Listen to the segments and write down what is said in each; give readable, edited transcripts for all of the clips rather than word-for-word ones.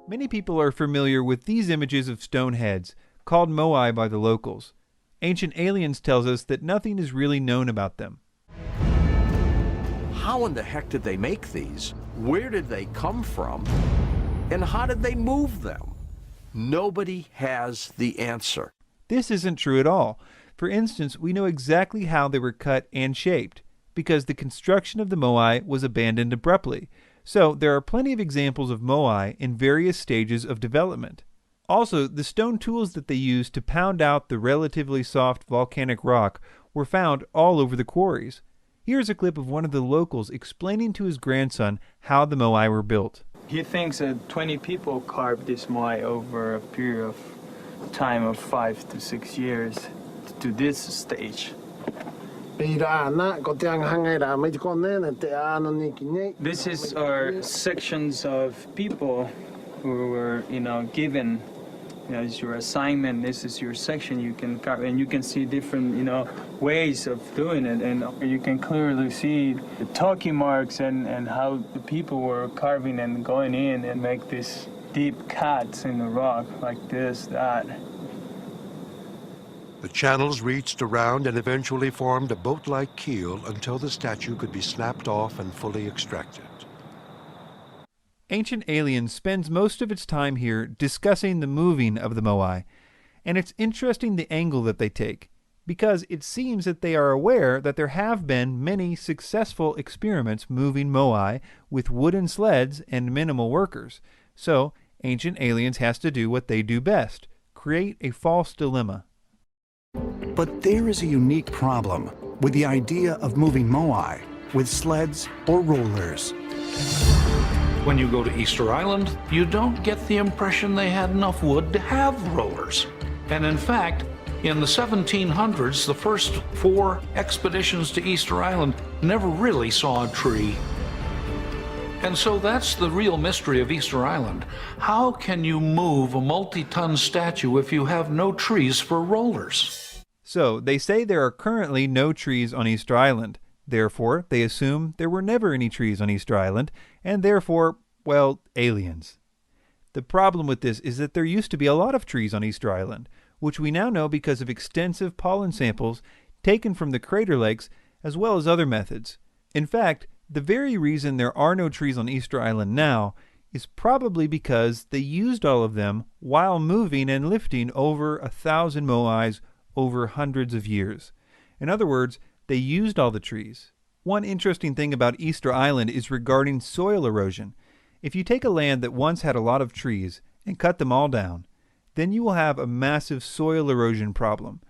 Many people are familiar with these images of stone heads, called moai by the locals. Ancient Aliens tells us that nothing is really known about them. How in the heck did they make these? Where did they come from? And how did they move them? Nobody has the answer. This isn't true at all. For instance, we know exactly how they were cut and shaped, because the construction of the moai was abandoned abruptly. So there are plenty of examples of moai in various stages of development. Also, the stone tools that they used to pound out the relatively soft volcanic rock were found all over the quarries. Here's a clip of one of the locals explaining to his grandson how the moai were built. He thinks that 20 people carved this moai over a period of time of 5 to 6 years to this stage. This is our sections of people who were, given as your assignment. This is your section. You can carve, and you can see different, ways of doing it, and you can clearly see the talking marks and how the people were carving and going in and make these deep cuts in the rock like this, that. The channels reached around and eventually formed a boat-like keel until the statue could be snapped off and fully extracted. Ancient Aliens spends most of its time here discussing the moving of the moai, and it's interesting the angle that they take, because it seems that they are aware that there have been many successful experiments moving moai with wooden sleds and minimal workers. So, Ancient Aliens has to do what they do best, create a false dilemma. But there is a unique problem with the idea of moving moai with sleds or rollers. When you go to Easter Island, you don't get the impression they had enough wood to have rollers. And in fact, in the 1700s, the first 4 expeditions to Easter Island never really saw a tree. And so that's the real mystery of Easter Island. How can you move a multi-ton statue if you have no trees for rollers? So, they say there are currently no trees on Easter Island. Therefore, they assume there were never any trees on Easter Island, and therefore, well, aliens. The problem with this is that there used to be a lot of trees on Easter Island, which we now know because of extensive pollen samples taken from the crater lakes as well as other methods. In fact, the very reason there are no trees on Easter Island now is probably because they used all of them while moving and lifting over 1,000 moais over hundreds of years. In other words, they used all the trees. One interesting thing about Easter Island is regarding soil erosion. If you take a land that once had a lot of trees and cut them all down, then you will have a massive soil erosion problem.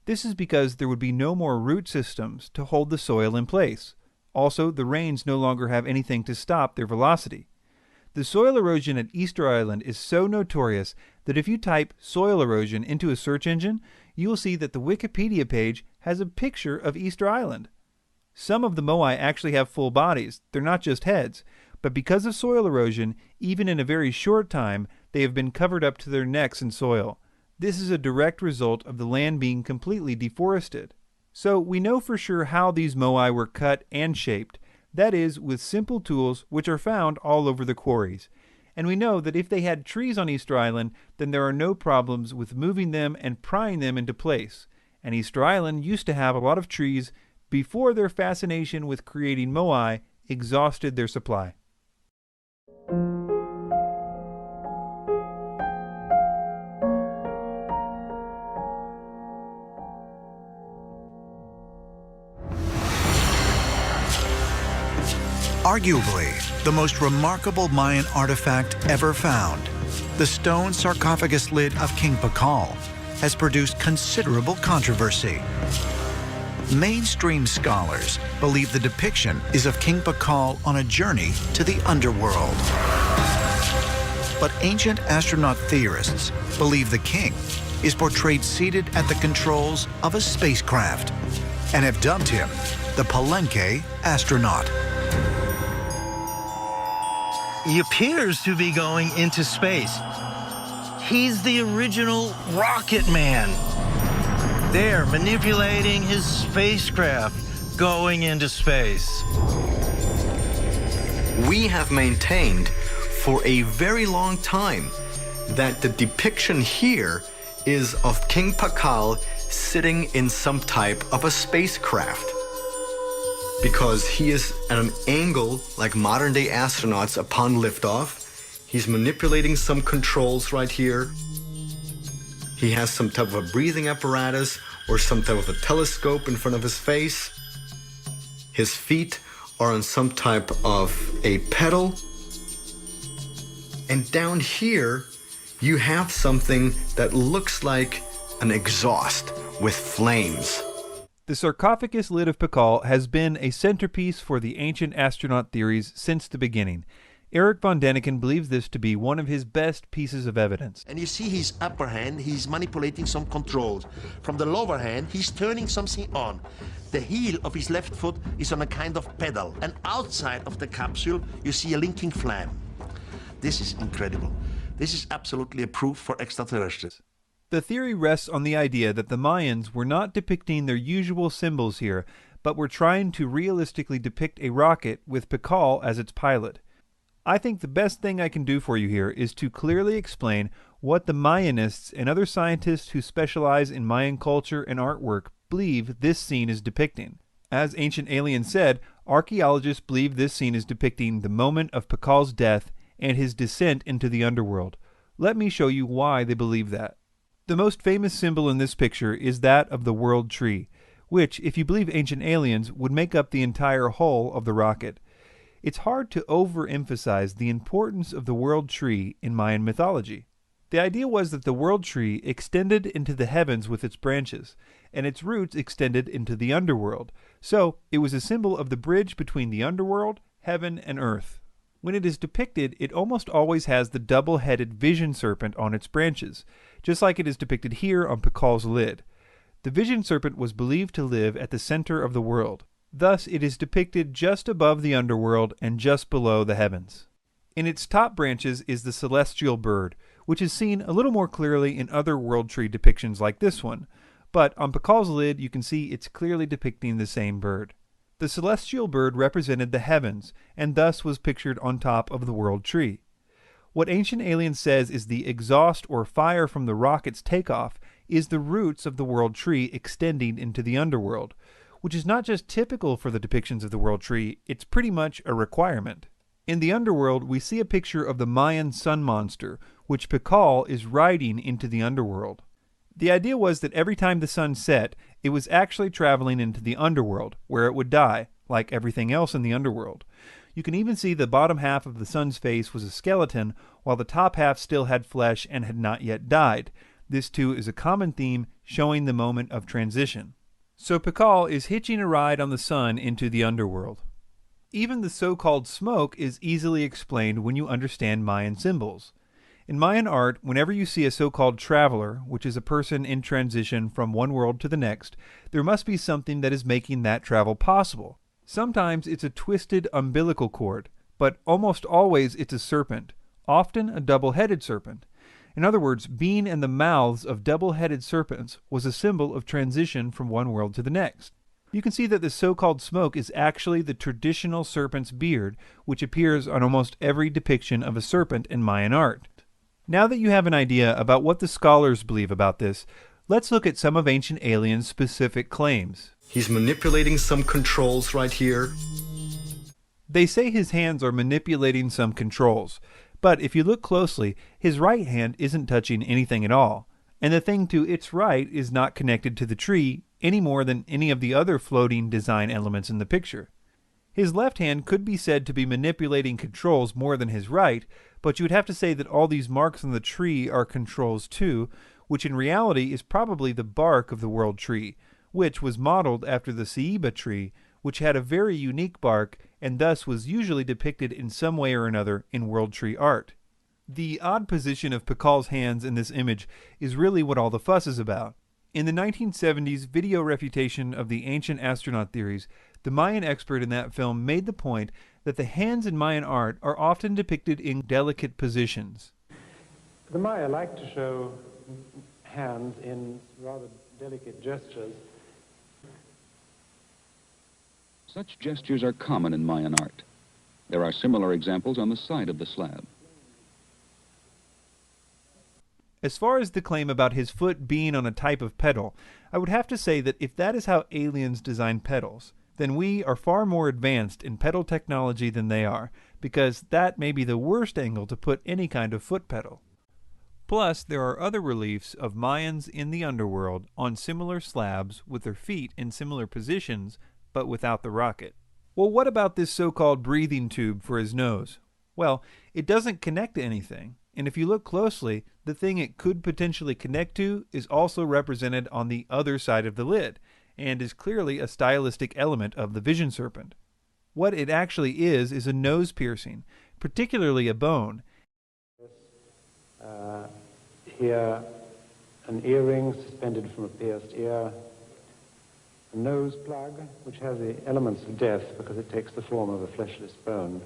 This is because there would be no more root systems to hold the soil in place. Also, the rains no longer have anything to stop their velocity. The soil erosion at Easter Island is so notorious that if you type soil erosion into a search engine, you will see that the Wikipedia page has a picture of Easter Island. Some of the moai actually have full bodies, they're not just heads, but because of soil erosion, even in a very short time, they have been covered up to their necks in soil. This is a direct result of the land being completely deforested. So we know for sure how these moai were cut and shaped, that is, with simple tools which are found all over the quarries. And we know that if they had trees on Easter Island, then there are no problems with moving them and prying them into place. And Easter Island used to have a lot of trees before their fascination with creating moai exhausted their supply. Arguably, the most remarkable Mayan artifact ever found, the stone sarcophagus lid of King Pakal, has produced considerable controversy. Mainstream scholars believe the depiction is of King Pakal on a journey to the underworld. But ancient astronaut theorists believe the king is portrayed seated at the controls of a spacecraft and have dubbed him the Palenque astronaut. He appears to be going into space. He's the original rocket man. There, manipulating his spacecraft, going into space. We have maintained for a very long time that the depiction here is of King Pakal sitting in some type of a spacecraft, because he is at an angle like modern-day astronauts upon liftoff. He's manipulating some controls right here. He has some type of a breathing apparatus or some type of a telescope in front of his face. His feet are on some type of a pedal. And down here, you have something that looks like an exhaust with flames. The sarcophagus lid of Pakal has been a centerpiece for the ancient astronaut theories since the beginning. Eric von Däniken believes this to be one of his best pieces of evidence. And you see his upper hand, he's manipulating some controls. From the lower hand, he's turning something on. The heel of his left foot is on a kind of pedal. And outside of the capsule, you see a linking flame. This is incredible. This is absolutely a proof for extraterrestrials. The theory rests on the idea that the Mayans were not depicting their usual symbols here, but were trying to realistically depict a rocket with Pakal as its pilot. I think the best thing I can do for you here is to clearly explain what the Mayanists and other scientists who specialize in Mayan culture and artwork believe this scene is depicting. As Ancient Alien said, archaeologists believe this scene is depicting the moment of Pakal's death and his descent into the underworld. Let me show you why they believe that. The most famous symbol in this picture is that of the World Tree, which, if you believe Ancient Aliens, would make up the entire hull of the rocket. It's hard to overemphasize the importance of the World Tree in Mayan mythology. The idea was that the World Tree extended into the heavens with its branches, and its roots extended into the underworld, so it was a symbol of the bridge between the underworld, heaven, and earth. When it is depicted, it almost always has the double-headed vision serpent on its branches, just like it is depicted here on Pakal's lid. The vision serpent was believed to live at the center of the world. Thus, it is depicted just above the underworld and just below the heavens. In its top branches is the celestial bird, which is seen a little more clearly in other World Tree depictions like this one, but on Pakal's lid you can see it's clearly depicting the same bird. The celestial bird represented the heavens, and thus was pictured on top of the World Tree. What Ancient Alien says is the exhaust or fire from the rocket's takeoff is the roots of the World Tree extending into the underworld, which is not just typical for the depictions of the World Tree, it's pretty much a requirement. In the underworld, we see a picture of the Mayan sun monster, which Pakal is riding into the underworld. The idea was that every time the sun set, it was actually traveling into the underworld, where it would die, like everything else in the underworld. You can even see the bottom half of the sun's face was a skeleton, while the top half still had flesh and had not yet died. This too is a common theme showing the moment of transition. So Pakal is hitching a ride on the sun into the underworld. Even the so-called smoke is easily explained when you understand Mayan symbols. In Mayan art, whenever you see a so-called traveler, which is a person in transition from one world to the next, there must be something that is making that travel possible. Sometimes it's a twisted umbilical cord, but almost always it's a serpent, often a double-headed serpent. In other words, being in the mouths of double-headed serpents was a symbol of transition from one world to the next. You can see that the so-called smoke is actually the traditional serpent's beard, which appears on almost every depiction of a serpent in Mayan art. Now that you have an idea about what the scholars believe about this, let's look at some of Ancient Alien's specific claims. He's manipulating some controls right here. They say his hands are manipulating some controls, but if you look closely, his right hand isn't touching anything at all, and the thing to its right is not connected to the tree any more than any of the other floating design elements in the picture. His left hand could be said to be manipulating controls more than his right, but you would have to say that all these marks on the tree are controls too, which in reality is probably the bark of the World Tree, which was modeled after the ceiba tree, which had a very unique bark and thus was usually depicted in some way or another in World Tree art. The odd position of Pakal's hands in this image is really what all the fuss is about. In the 1970s video refutation of the ancient astronaut theories, the Mayan expert in that film made the point that the hands in Mayan art are often depicted in delicate positions. The Maya like to show hands in rather delicate gestures. Such gestures are common in Mayan art. There are similar examples on the side of the slab. As far as the claim about his foot being on a type of pedal, I would have to say that if that is how aliens design pedals, then we are far more advanced in pedal technology than they are, because that may be the worst angle to put any kind of foot pedal. Plus, there are other reliefs of Mayans in the underworld on similar slabs with their feet in similar positions, but without the rocket. Well, what about this so-called breathing tube for his nose? Well, it doesn't connect to anything, and if you look closely, the thing it could potentially connect to is also represented on the other side of the lid, and is clearly a stylistic element of the vision serpent. What it actually is a nose piercing, particularly a bone. Here, an earring suspended from a pierced ear, a nose plug, which has the elements of death because it takes the form of a fleshless bone.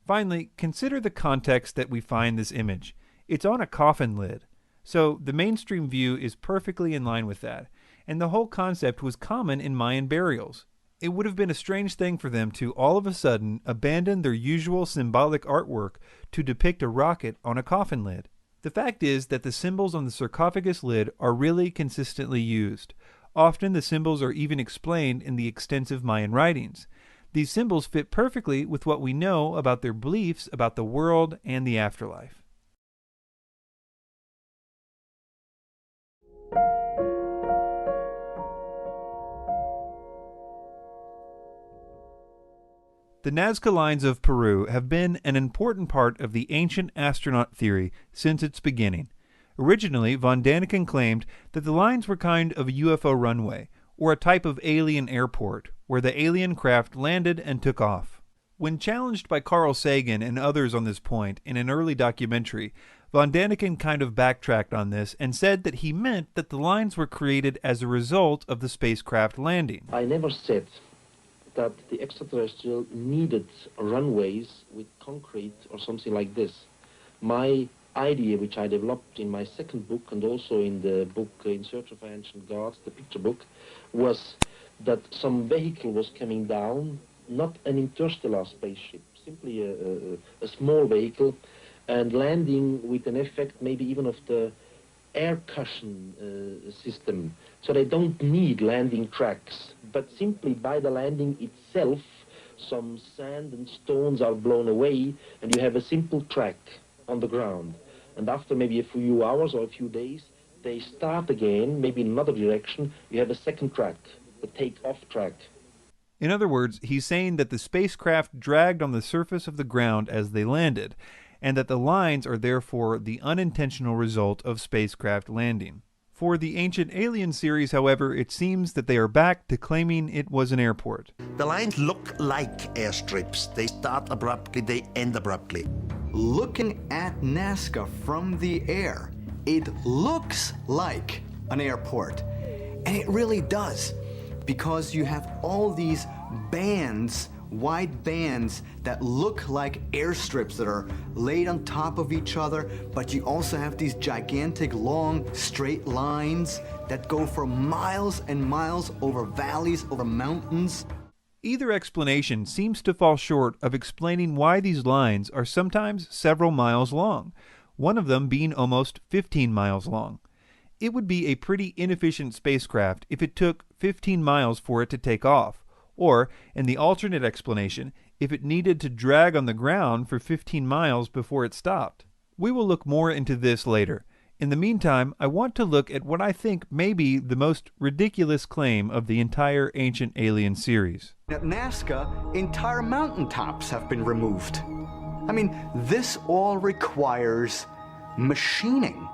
Finally, consider the context that we find this image. It's on a coffin lid, so the mainstream view is perfectly in line with that, and the whole concept was common in Mayan burials. It would have been a strange thing for them to all of a sudden abandon their usual symbolic artwork to depict a rocket on a coffin lid. The fact is that the symbols on the sarcophagus lid are really consistently used. Often the symbols are even explained in the extensive Mayan writings. These symbols fit perfectly with what we know about their beliefs about the world and the afterlife. The Nazca lines of Peru have been an important part of the ancient astronaut theory since its beginning. Originally, von Daniken claimed that the lines were kind of a UFO runway, or a type of alien airport, where the alien craft landed and took off. When challenged by Carl Sagan and others on this point in an early documentary, von Daniken kind of backtracked on this and said that he meant that the lines were created as a result of the spacecraft landing. I never said that the extraterrestrial needed runways with concrete or something like this. My idea, which I developed in my second book and also in the book In Search of Ancient Gods, the picture book, was that some vehicle was coming down, not an interstellar spaceship, simply a small vehicle, and landing with an effect maybe even of the air cushion system. So they don't need landing tracks, but simply by the landing itself, some sand and stones are blown away, and you have a simple track on the ground. And after maybe a few hours or a few days, they start again, maybe in another direction, you have a second track, the take-off track. In other words, he's saying that the spacecraft dragged on the surface of the ground as they landed, and that the lines are therefore the unintentional result of spacecraft landing. For the Ancient Alien series, however, it seems that they are back to claiming it was an airport. The lines look like airstrips. They start abruptly, they end abruptly. Looking at Nazca from the air, it looks like an airport. And it really does, because you have all these bands, wide bands that look like airstrips that are laid on top of each other, but you also have these gigantic, long, straight lines that go for miles and miles over valleys, over mountains. Either explanation seems to fall short of explaining why these lines are sometimes several miles long, one of them being almost 15 miles long. It would be a pretty inefficient spacecraft if it took 15 miles for it to take off, or, in the alternate explanation, if it needed to drag on the ground for 15 miles before it stopped. We will look more into this later. In the meantime, I want to look at what I think may be the most ridiculous claim of the entire Ancient Alien series. At Nazca, entire mountaintops have been removed. I mean, this all requires machining.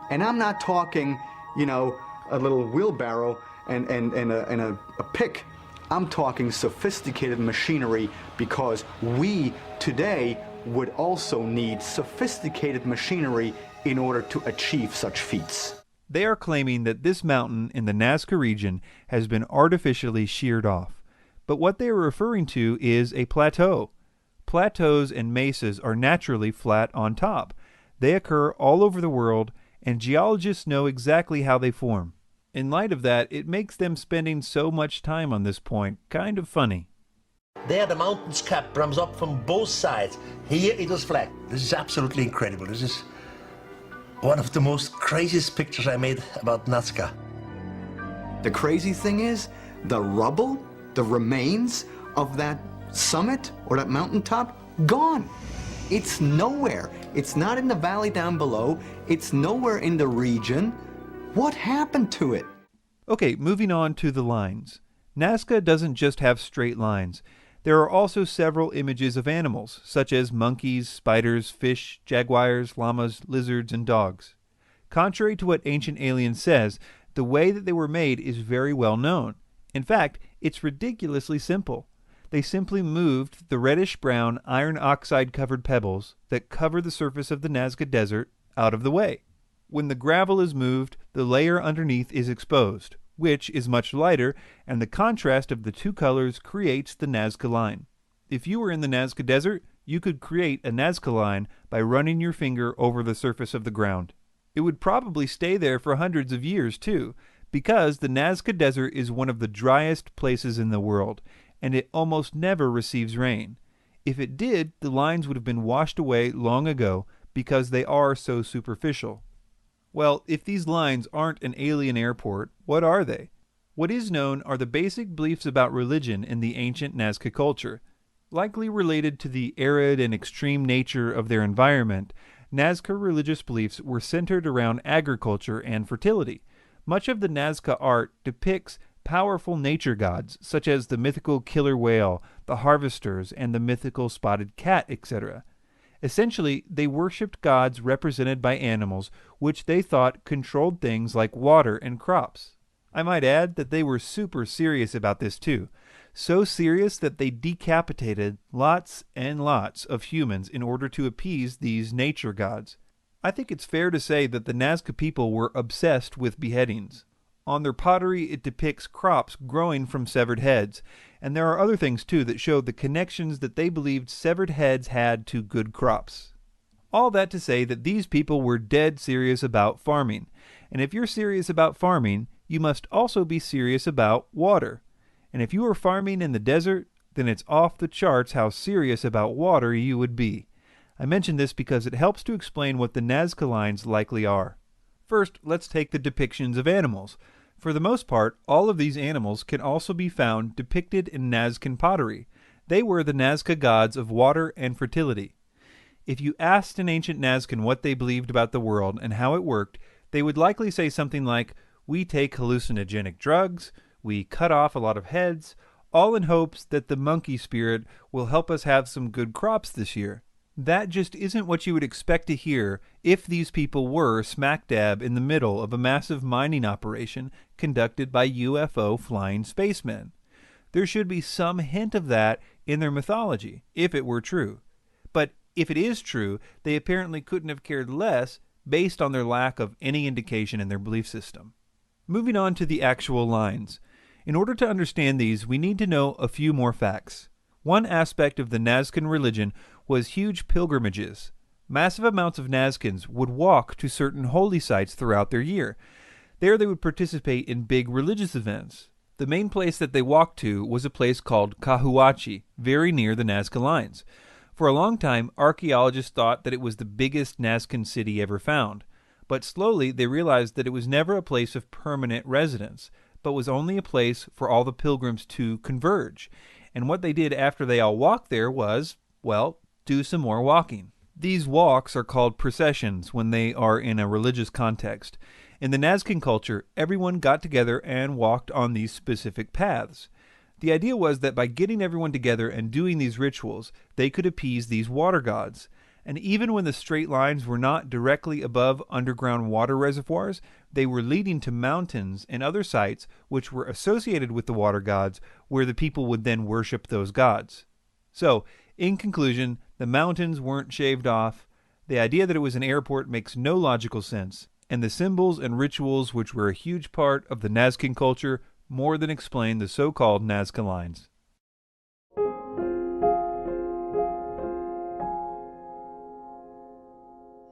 And I'm not talking, you know, a little wheelbarrow and a pick. I'm talking sophisticated machinery, because we today would also need sophisticated machinery in order to achieve such feats. They are claiming that this mountain in the Nazca region has been artificially sheared off. But what they are referring to is a plateau. Plateaus and mesas are naturally flat on top. They occur all over the world, and geologists know exactly how they form. In light of that, it makes them spending so much time on this point kind of funny. There the mountain's cap comes up from both sides. Here it is flat. This is absolutely incredible. This is one of the most craziest pictures I made about Nazca. The crazy thing is, the rubble, the remains of that summit or that mountaintop, gone. It's nowhere. It's not in the valley down below. It's nowhere in the region. What happened to it? Okay, moving on to the lines. Nazca doesn't just have straight lines. There are also several images of animals, such as monkeys, spiders, fish, jaguars, llamas, lizards, and dogs. Contrary to what Ancient Aliens says, the way that they were made is very well known. In fact, it's ridiculously simple. They simply moved the reddish-brown iron oxide-covered pebbles that cover the surface of the Nazca Desert out of the way. When the gravel is moved, the layer underneath is exposed, which is much lighter, and the contrast of the two colors creates the Nazca line. If you were in the Nazca Desert, you could create a Nazca line by running your finger over the surface of the ground. It would probably stay there for hundreds of years, too, because the Nazca Desert is one of the driest places in the world, and it almost never receives rain. If it did, the lines would have been washed away long ago because they are so superficial. Well, if these lines aren't an alien airport, what are they? What is known are the basic beliefs about religion in the ancient Nazca culture. Likely related to the arid and extreme nature of their environment, Nazca religious beliefs were centered around agriculture and fertility. Much of the Nazca art depicts powerful nature gods, such as the mythical killer whale, the harvesters, and the mythical spotted cat, etc. Essentially, they worshipped gods represented by animals, which they thought controlled things like water and crops. I might add that they were super serious about this too. So serious that they decapitated lots and lots of humans in order to appease these nature gods. I think it's fair to say that the Nazca people were obsessed with beheadings. On their pottery, it depicts crops growing from severed heads, and there are other things too that show the connections that they believed severed heads had to good crops. All that to say that these people were dead serious about farming, and if you're serious about farming, you must also be serious about water. And if you are farming in the desert, then it's off the charts how serious about water you would be. I mention this because it helps to explain what the Nazca lines likely are. First, let's take the depictions of animals. For the most part, all of these animals can also be found depicted in Nazcan pottery. They were the Nazca gods of water and fertility. If you asked an ancient Nazcan what they believed about the world and how it worked, they would likely say something like, "We take hallucinogenic drugs, we cut off a lot of heads, all in hopes that the monkey spirit will help us have some good crops this year." That just isn't what you would expect to hear if these people were smack dab in the middle of a massive mining operation conducted by UFO flying spacemen. There should be some hint of that in their mythology, if it were true. But if it is true, they apparently couldn't have cared less based on their lack of any indication in their belief system. Moving on to the actual lines. In order to understand these, we need to know a few more facts. One aspect of the Nazcan religion was huge pilgrimages. Massive amounts of Nazcans would walk to certain holy sites throughout their year. There they would participate in big religious events. The main place that they walked to was a place called Cahuachi, very near the Nazca lines. For a long time, archaeologists thought that it was the biggest Nazcan city ever found. But slowly they realized that it was never a place of permanent residence, but was only a place for all the pilgrims to converge. And what they did after they all walked there was, well, do some more walking. These walks are called processions when they are in a religious context. In the Nazcan culture, everyone got together and walked on these specific paths. The idea was that by getting everyone together and doing these rituals, they could appease these water gods. And even when the straight lines were not directly above underground water reservoirs, they were leading to mountains and other sites which were associated with the water gods, where the people would then worship those gods. So, in conclusion, the mountains weren't shaved off, the idea that it was an airport makes no logical sense, and the symbols and rituals which were a huge part of the Nazcan culture more than explain the so-called Nazca lines.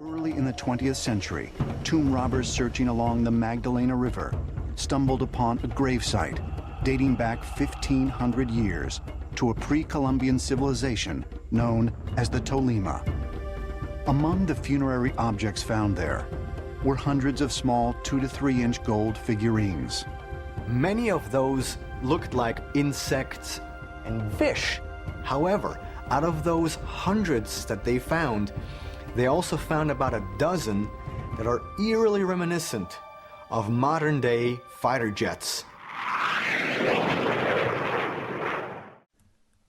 Early in the 20th century, tomb robbers searching along the Magdalena River stumbled upon a gravesite dating back 1,500 years to a pre-Columbian civilization known as the Tolima. Among the funerary objects found there were hundreds of small 2 to 3 inch gold figurines. Many of those looked like insects and fish. However, out of those hundreds that they found, they also found about a dozen that are eerily reminiscent of modern-day fighter jets.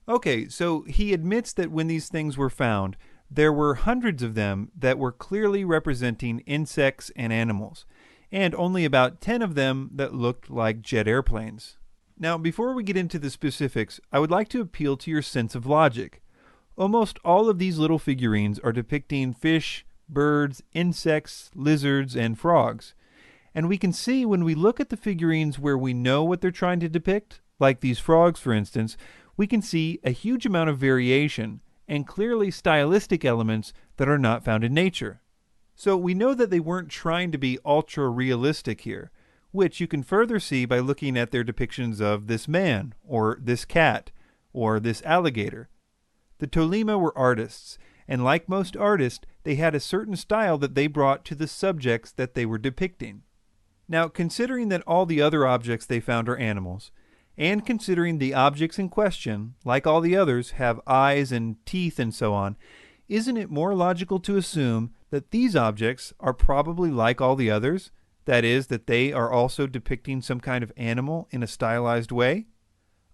Okay, so he admits that when these things were found, there were hundreds of them that were clearly representing insects and animals, and only about 10 of them that looked like jet airplanes. Now, before we get into the specifics, I would like to appeal to your sense of logic. Almost all of these little figurines are depicting fish, birds, insects, lizards, and frogs. And we can see when we look at the figurines where we know what they're trying to depict, like these frogs for instance, we can see a huge amount of variation and clearly stylistic elements that are not found in nature. So we know that they weren't trying to be ultra-realistic here, which you can further see by looking at their depictions of this man, or this cat, or this alligator. The Tolima were artists, and like most artists, they had a certain style that they brought to the subjects that they were depicting. Now, considering that all the other objects they found are animals, and considering the objects in question, like all the others, have eyes and teeth and so on, isn't it more logical to assume that these objects are probably like all the others? That is, that they are also depicting some kind of animal in a stylized way?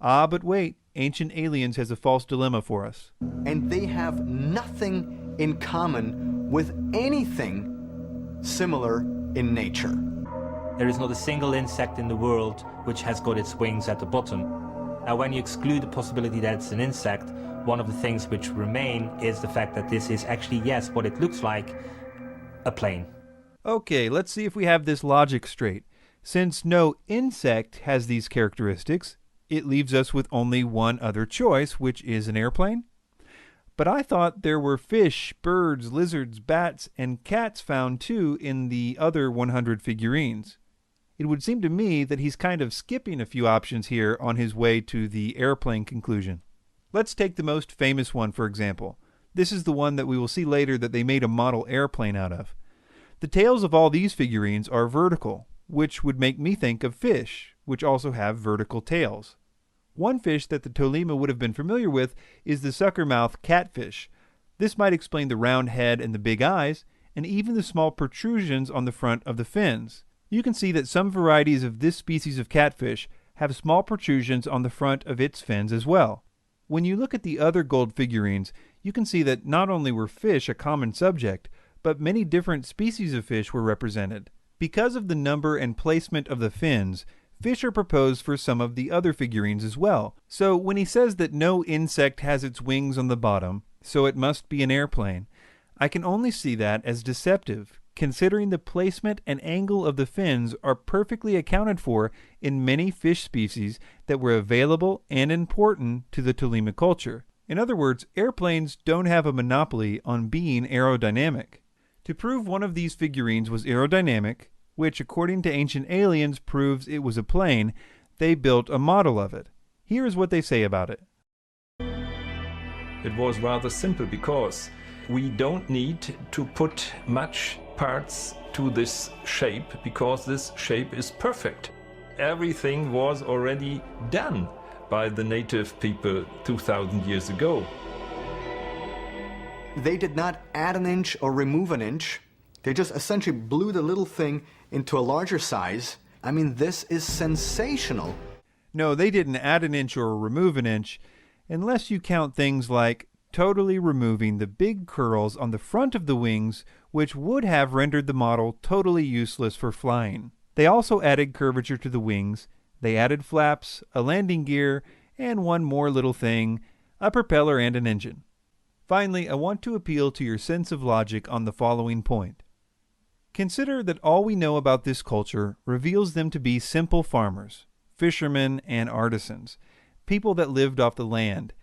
Ah, but wait, Ancient Aliens has a false dilemma for us. And they have nothing in common with anything similar in nature. There is not a single insect in the world which has got its wings at the bottom. Now, when you exclude the possibility that it's an insect, one of the things which remain is the fact that this is actually, yes, what it looks like, a plane. Okay, let's see if we have this logic straight. Since no insect has these characteristics, it leaves us with only one other choice, which is an airplane. But I thought there were fish, birds, lizards, bats, and cats found too in the other 100 figurines. It would seem to me that he's kind of skipping a few options here on his way to the airplane conclusion. Let's take the most famous one, for example. This is the one that we will see later that they made a model airplane out of. The tails of all these figurines are vertical, which would make me think of fish, which also have vertical tails. One fish that the Tolima would have been familiar with is the suckermouth catfish. This might explain the round head and the big eyes, and even the small protrusions on the front of the fins. You can see that some varieties of this species of catfish have small protrusions on the front of its fins as well. When you look at the other gold figurines, you can see that not only were fish a common subject, but many different species of fish were represented. Because of the number and placement of the fins, fish are proposed for some of the other figurines as well. So when he says that no insect has its wings on the bottom, so it must be an airplane, I can only see that as deceptive, considering the placement and angle of the fins are perfectly accounted for in many fish species that were available and important to the Tolima culture. In other words, airplanes don't have a monopoly on being aerodynamic. To prove one of these figurines was aerodynamic, which according to Ancient Aliens proves it was a plane, they built a model of it. Here is what they say about it. It was rather simple because we don't need to put much parts to this shape because this shape is perfect. Everything was already done by the native people 2,000 years ago. They did not add an inch or remove an inch. They just essentially blew the little thing into a larger size. I mean, this is sensational. No, they didn't add an inch or remove an inch, unless you count things like totally removing the big curls on the front of the wings, which would have rendered the model totally useless for flying. They also added curvature to the wings. They added flaps, a landing gear, and one more little thing, a propeller and an engine. Finally, I want to appeal to your sense of logic on the following point. Consider that all we know about this culture reveals them to be simple farmers, fishermen, and artisans, people that lived off the land.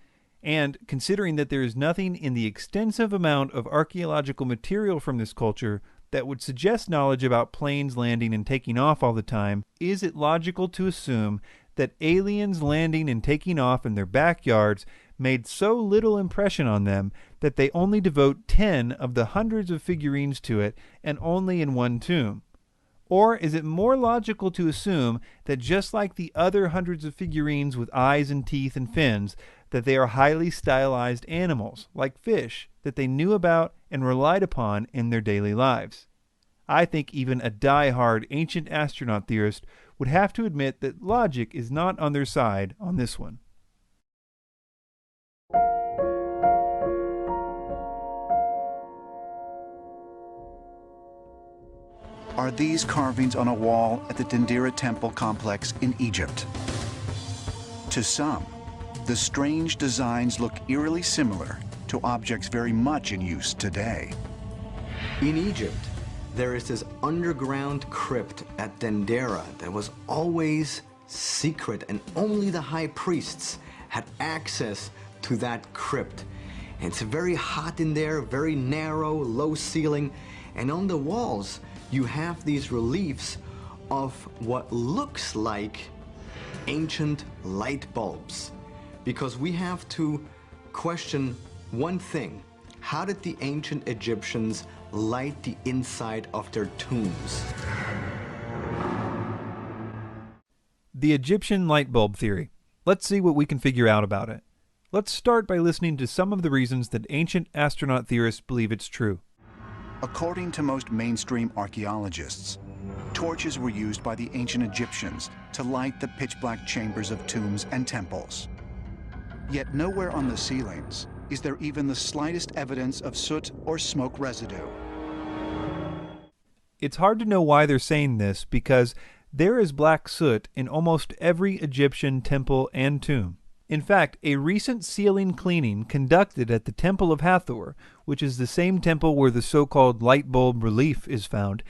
And considering that there is nothing in the extensive amount of archaeological material from this culture that would suggest knowledge about planes landing and taking off all the time, is it logical to assume that aliens landing and taking off in their backyards made so little impression on them that they only devote 10 of the hundreds of figurines to it, and only in one tomb? Or is it more logical to assume that just like the other hundreds of figurines with eyes and teeth and fins, that they are highly stylized animals, like fish, that they knew about and relied upon in their daily lives? I think even a die-hard ancient astronaut theorist would have to admit that logic is not on their side on this one. Are these carvings on a wall at the Dendera temple complex in Egypt? To some, the strange designs look eerily similar to objects very much in use today. In Egypt, there is this underground crypt at Dendera that was always secret, and only the high priests had access to that crypt. And it's very hot in there, very narrow, low ceiling, and on the walls you have these reliefs of what looks like ancient light bulbs. Because we have to question one thing: how did the ancient Egyptians light the inside of their tombs? The Egyptian light bulb theory. Let's see what we can figure out about it. Let's start by listening to some of the reasons that ancient astronaut theorists believe it's true. According to most mainstream archaeologists, torches were used by the ancient Egyptians to light the pitch-black chambers of tombs and temples. Yet nowhere on the ceilings is there even the slightest evidence of soot or smoke residue. It's hard to know why they're saying this, because there is black soot in almost every Egyptian temple and tomb. In fact, a recent ceiling cleaning conducted at the Temple of Hathor, which is the same temple where the so-called light bulb relief is found,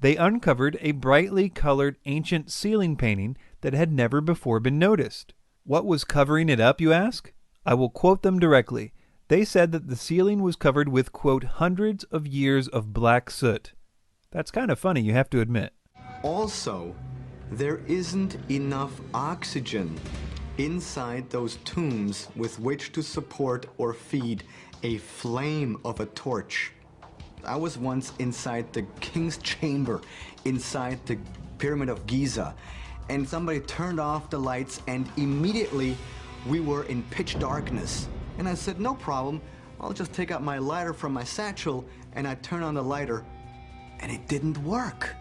they uncovered a brightly colored ancient ceiling painting that had never before been noticed. What was covering it up, you ask? I will quote them directly. They said that the ceiling was covered with, quote, hundreds of years of black soot. That's kind of funny, you have to admit. Also, there isn't enough oxygen inside those tombs with which to support or feed a flame of a torch. I was once inside the king's chamber, inside the Pyramid of Giza, and somebody turned off the lights, and immediately we were in pitch darkness. And I said, no problem, I'll just take out my lighter from my satchel, and I turn on the lighter, and it didn't work.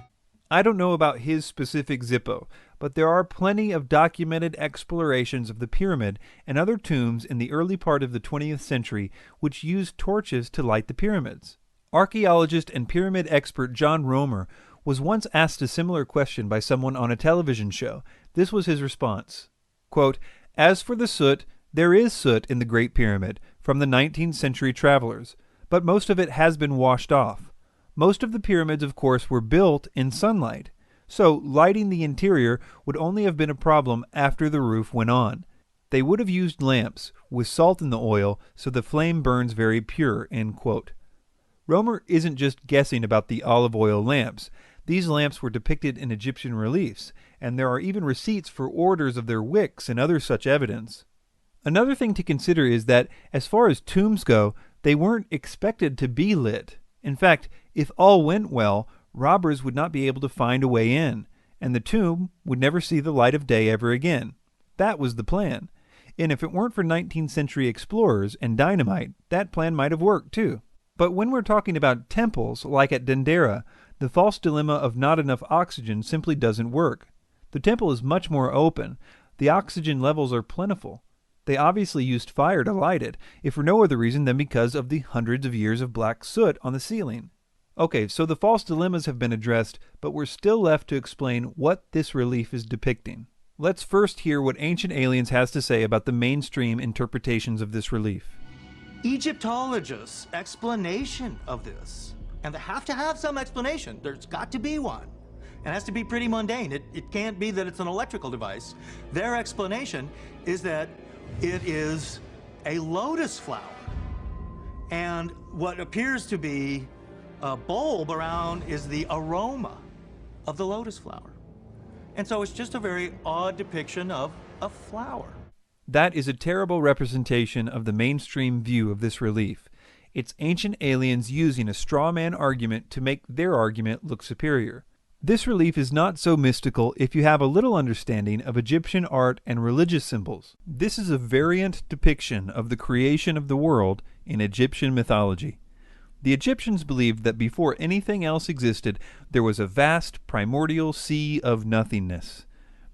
I don't know about his specific Zippo, but there are plenty of documented explorations of the pyramid and other tombs in the early part of the 20th century which used torches to light the pyramids. Archaeologist and pyramid expert John Romer was once asked a similar question by someone on a television show. This was his response, quote, "As for the soot, there is soot in the Great Pyramid from the 19th century travelers, but most of it has been washed off. Most of the pyramids, of course, were built in sunlight, so lighting the interior would only have been a problem after the roof went on. They would have used lamps with salt in the oil so the flame burns very pure," end quote. Romer isn't just guessing about the olive oil lamps. These lamps were depicted in Egyptian reliefs, and there are even receipts for orders of their wicks and other such evidence. Another thing to consider is that, as far as tombs go, they weren't expected to be lit. In fact, if all went well, robbers would not be able to find a way in, and the tomb would never see the light of day ever again. That was the plan. And if it weren't for 19th century explorers and dynamite, that plan might have worked too. But when we're talking about temples, like at Dendera, the false dilemma of not enough oxygen simply doesn't work. The temple is much more open. The oxygen levels are plentiful. They obviously used fire to light it, if for no other reason than because of the hundreds of years of black soot on the ceiling. Okay, so the false dilemmas have been addressed, but we're still left to explain what this relief is depicting. Let's first hear what Ancient Aliens has to say about the mainstream interpretations of this relief. Egyptologists' explanation of this, and they have to have some explanation, there's got to be one. It has to be pretty mundane. It can't be that it's an electrical device. Their explanation is that it is a lotus flower, and what appears to be a bulb around is the aroma of the lotus flower. And so it's just a very odd depiction of a flower. That is a terrible representation of the mainstream view of this relief. It's ancient aliens using a straw man argument to make their argument look superior. This relief is not so mystical if you have a little understanding of Egyptian art and religious symbols. This is a variant depiction of the creation of the world in Egyptian mythology. The Egyptians believed that before anything else existed, there was a vast primordial sea of nothingness.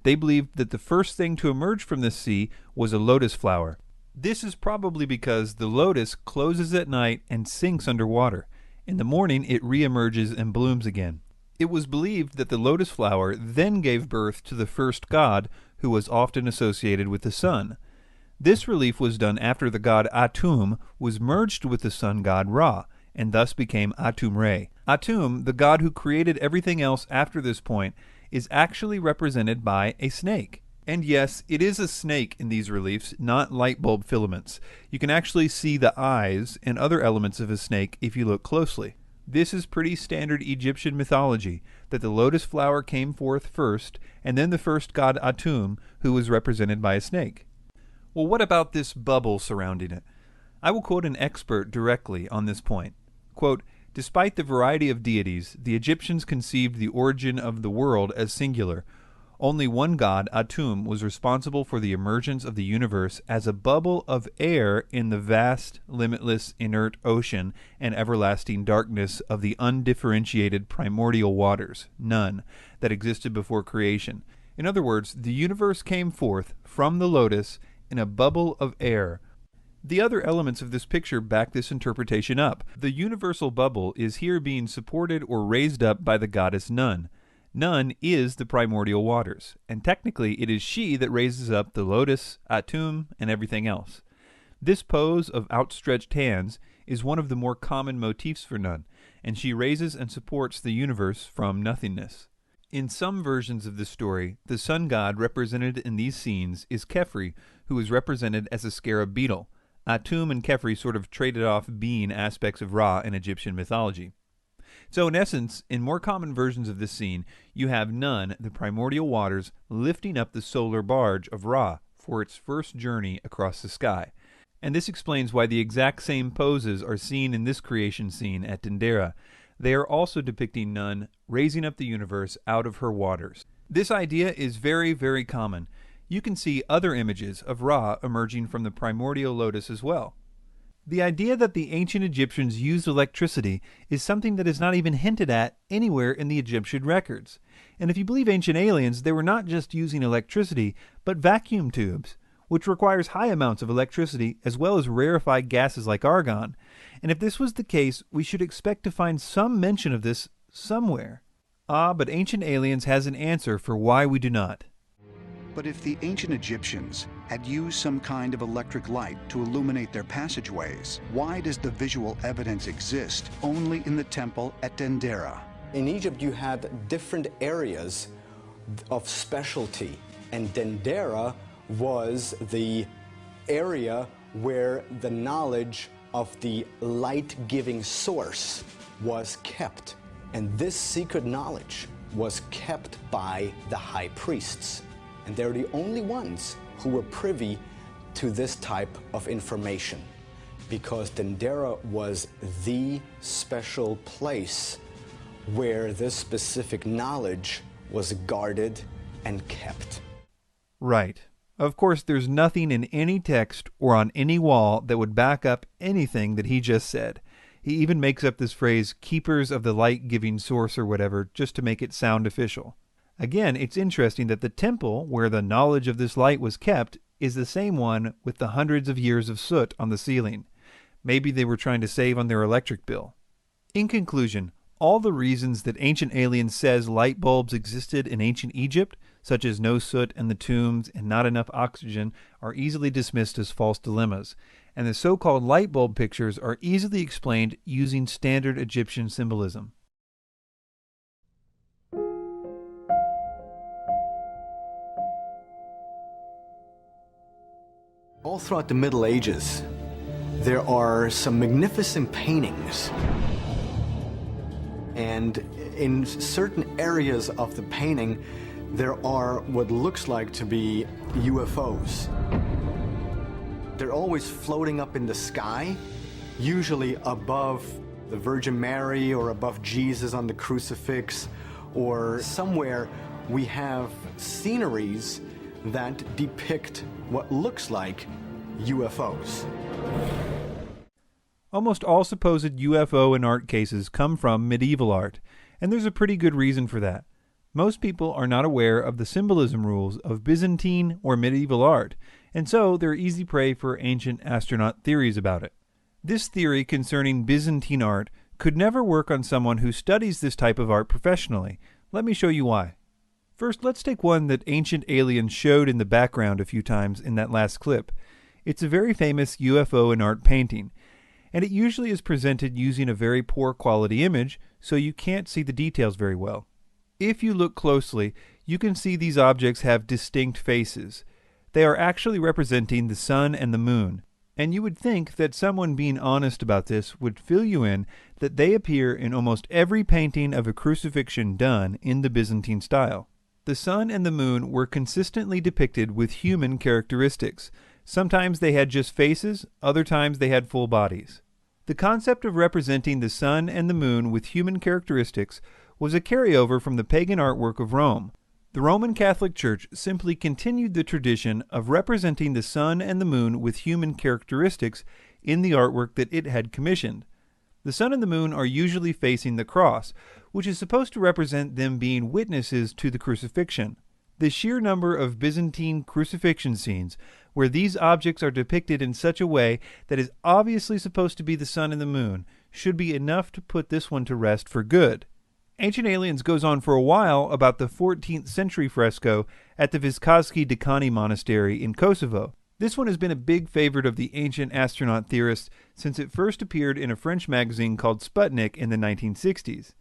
They believed that the first thing to emerge from this sea was a lotus flower. This is probably because the lotus closes at night and sinks underwater. In the morning, it reemerges and blooms again. It was believed that the lotus flower then gave birth to the first god, who was often associated with the sun. This relief was done after the god Atum was merged with the sun god Ra, and thus became Atum-Re. Atum, the god who created everything else after this point, is actually represented by a snake. And yes, it is a snake in these reliefs, not light bulb filaments. You can actually see the eyes and other elements of a snake if you look closely. This is pretty standard Egyptian mythology, that the lotus flower came forth first, and then the first god Atum, who was represented by a snake. Well, what about this bubble surrounding it? I will quote an expert directly on this point. Quote, "Despite the variety of deities, the Egyptians conceived the origin of the world as singular. Only one god, Atum, was responsible for the emergence of the universe as a bubble of air in the vast, limitless, inert ocean and everlasting darkness of the undifferentiated primordial waters, none, that existed before creation. In other words, the universe came forth from the lotus in a bubble of air." The other elements of this picture back this interpretation up. The universal bubble is here being supported or raised up by the goddess Nun. Nun is the primordial waters, and technically it is she that raises up the lotus, Atum, and everything else. This pose of outstretched hands is one of the more common motifs for Nun, and she raises and supports the universe from nothingness. In some versions of the story, the sun god represented in these scenes is Khepri, who is represented as a scarab beetle. Atum and Khepri sort of traded off being aspects of Ra in Egyptian mythology. So in essence, in more common versions of this scene, you have Nun, the primordial waters, lifting up the solar barge of Ra for its first journey across the sky. And this explains why the exact same poses are seen in this creation scene at Dendera. They are also depicting Nun raising up the universe out of her waters. This idea is very, very common. You can see other images of Ra emerging from the primordial lotus as well. The idea that the ancient Egyptians used electricity is something that is not even hinted at anywhere in the Egyptian records. And if you believe ancient aliens, they were not just using electricity, but vacuum tubes, which requires high amounts of electricity as well as rarefied gases like argon. And if this was the case, we should expect to find some mention of this somewhere. But Ancient Aliens has an answer for why we do not. But if the ancient Egyptians had used some kind of electric light to illuminate their passageways, why does the visual evidence exist only in the temple at Dendera? In Egypt, you had different areas of specialty, and Dendera was the area where the knowledge of the light-giving source was kept. And this secret knowledge was kept by the high priests. And they're the only ones who were privy to this type of information, because Dendera was the special place where this specific knowledge was guarded and kept. Right. Of course, there's nothing in any text or on any wall that would back up anything that he just said. He even makes up this phrase, keepers of the light-giving source or whatever, just to make it sound official. Again, it's interesting that the temple where the knowledge of this light was kept is the same one with the hundreds of years of soot on the ceiling. Maybe they were trying to save on their electric bill. In conclusion, all the reasons that Ancient Aliens says light bulbs existed in ancient Egypt, such as no soot in the tombs and not enough oxygen, are easily dismissed as false dilemmas, and the so-called light bulb pictures are easily explained using standard Egyptian symbolism. All throughout the Middle Ages, there are some magnificent paintings. And in certain areas of the painting, there are what looks like to be UFOs. they're always floating up in the sky, usually above the Virgin Mary or above Jesus on the crucifix, or somewhere we have sceneries that depict what looks like UFOs. Almost all supposed UFO and art cases come from medieval art, and there's a pretty good reason for that. Most people are not aware of the symbolism rules of Byzantine or medieval art, and so they're easy prey for ancient astronaut theories about it. This theory concerning Byzantine art could never work on someone who studies this type of art professionally. Let me show you why. First, let's take one that Ancient Aliens showed in the background a few times in that last clip. It's a very famous UFO and art painting, and it usually is presented using a very poor quality image, so you can't see the details very well. If you look closely, you can see these objects have distinct faces. They are actually representing the sun and the moon, and you would think that someone being honest about this would fill you in that they appear in almost every painting of a crucifixion done in the Byzantine style. The sun and the moon were consistently depicted with human characteristics. Sometimes they had just faces, other times they had full bodies. The concept of representing the sun and the moon with human characteristics was a carryover from the pagan artwork of Rome. The Roman Catholic Church simply continued the tradition of representing the sun and the moon with human characteristics in the artwork that it had commissioned. The sun and the moon are usually facing the cross, which is supposed to represent them being witnesses to the crucifixion. The sheer number of Byzantine crucifixion scenes where these objects are depicted in such a way that is obviously supposed to be the sun and the moon should be enough to put this one to rest for good. Ancient Aliens goes on for a while about the 14th century fresco at the Viskovsky Dekani Monastery in Kosovo. This one has been a big favorite of the ancient astronaut theorists since it first appeared in a French magazine called Sputnik in the 1960s.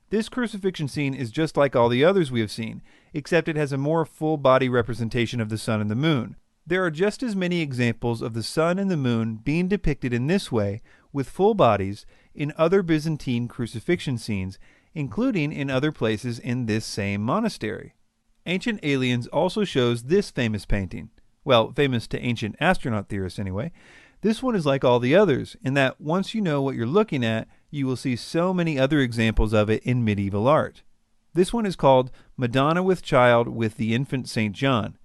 This crucifixion scene is just like all the others we have seen, except it has a more full-body representation of the sun and the moon. There are just as many examples of the sun and the moon being depicted in this way, with full bodies, in other Byzantine crucifixion scenes, including in other places in this same monastery. Ancient Aliens also shows this famous painting. Well, famous to ancient astronaut theorists anyway. This one is like all the others, in that once you know what you're looking at, you will see so many other examples of it in medieval art. This one is called Madonna with Child with the Infant St. John.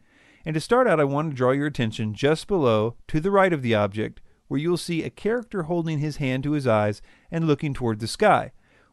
And to start out, I want to draw your attention just below, to the right of the object, where you will see a character holding his hand to his eyes and looking toward the sky.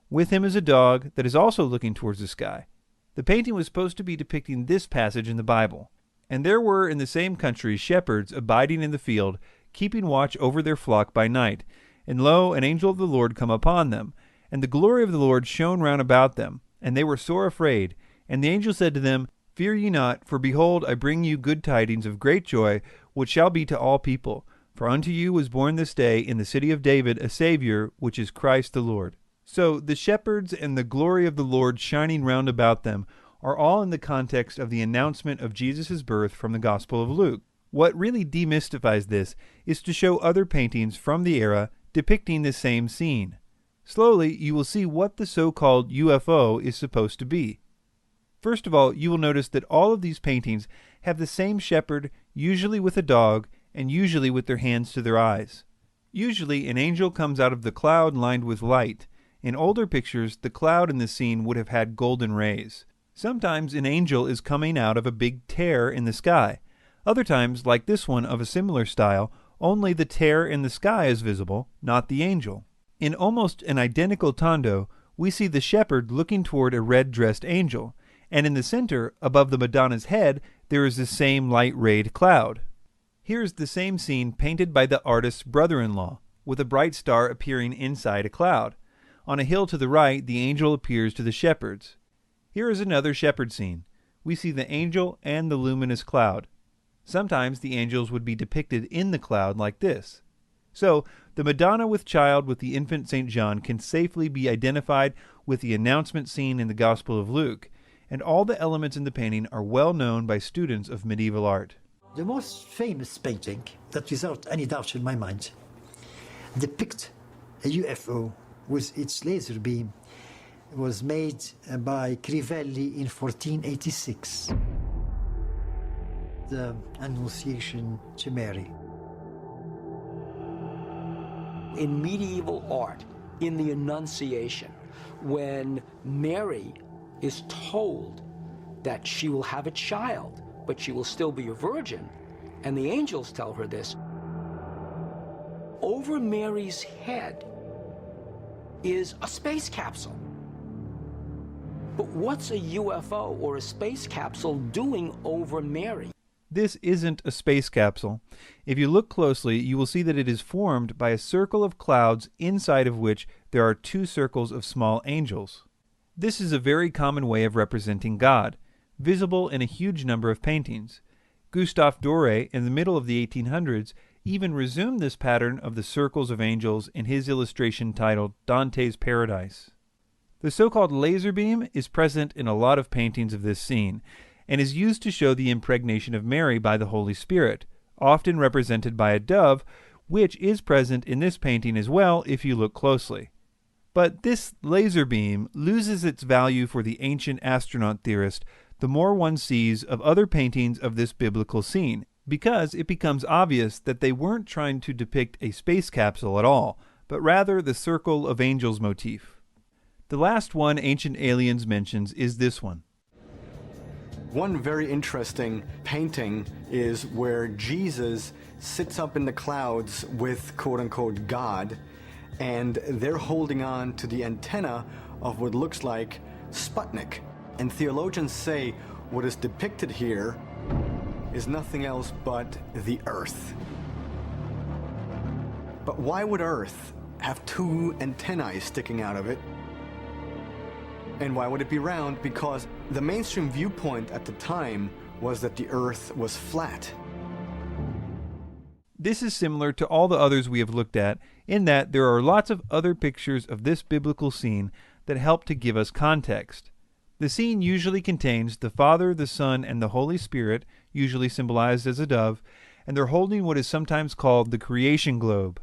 With him is a dog that is also looking towards the sky. The painting was supposed to be depicting this passage in the Bible. And there were in the same country shepherds abiding in the field, keeping watch over their flock by night. And lo, an angel of the Lord come upon them, and the glory of the Lord shone round about them, and they were sore afraid. And the angel said to them, Fear ye not, for behold, I bring you good tidings of great joy, which shall be to all people. For unto you was born this day in the city of David a Savior, which is Christ the Lord. So the shepherds and the glory of the Lord shining round about them are all in the context of the announcement of Jesus' birth from the Gospel of Luke. What really demystifies this is to show other paintings from the era depicting the same scene. Slowly, you will see what the so-called UFO is supposed to be. First of all, you will notice that all of these paintings have the same shepherd, usually with a dog, and usually with their hands to their eyes. Usually, an angel comes out of the cloud lined with light. In older pictures, the cloud in the scene would have had golden rays. Sometimes an angel is coming out of a big tear in the sky. Other times, like this one of a similar style, only the tear in the sky is visible, not the angel. In almost an identical tondo, we see the shepherd looking toward a red-dressed angel, and in the center, above the Madonna's head, there is the same light-rayed cloud. Here is the same scene painted by the artist's brother-in-law, with a bright star appearing inside a cloud. On a hill to the right, the angel appears to the shepherds. Here is another shepherd scene. We see the angel and the luminous cloud. Sometimes the angels would be depicted in the cloud like this. So, the Madonna with Child with the Infant St. John can safely be identified with the announcement scene in the Gospel of Luke, and all the elements in the painting are well known by students of medieval art. The most famous painting, that without any doubt in my mind, depicts a UFO with its laser beam. It was made by Crivelli in 1486. The Annunciation to Mary. In medieval art, in the Annunciation, when Mary is told that she will have a child, but she will still be a virgin, and the angels tell her this, over Mary's head is a space capsule. But what's a UFO or a space capsule doing over Mary? This isn't a space capsule. If you look closely, you will see that it is formed by a circle of clouds inside of which there are two circles of small angels. This is a very common way of representing God, visible in a huge number of paintings. Gustave Doré, in the middle of the 1800s, even resumed this pattern of the circles of angels in his illustration titled Dante's Paradise. The so-called laser beam is present in a lot of paintings of this scene, and is used to show the impregnation of Mary by the Holy Spirit, often represented by a dove, which is present in this painting as well if you look closely. But this laser beam loses its value for the ancient astronaut theorist the more one sees of other paintings of this biblical scene, because it becomes obvious that they weren't trying to depict a space capsule at all, but rather the circle of angels motif. The last one Ancient Aliens mentions is this one. One very interesting painting is where Jesus sits up in the clouds with quote-unquote God, and they're holding on to the antenna of what looks like Sputnik. And theologians say what is depicted here is nothing else but the Earth. But why would Earth have two antennae sticking out of it? And why would it be round? Because the mainstream viewpoint at the time was that the Earth was flat. This is similar to all the others we have looked at, in that there are lots of other pictures of this biblical scene that help to give us context. The scene usually contains the Father, the Son, and the Holy Spirit, usually symbolized as a dove, and they're holding what is sometimes called the creation globe.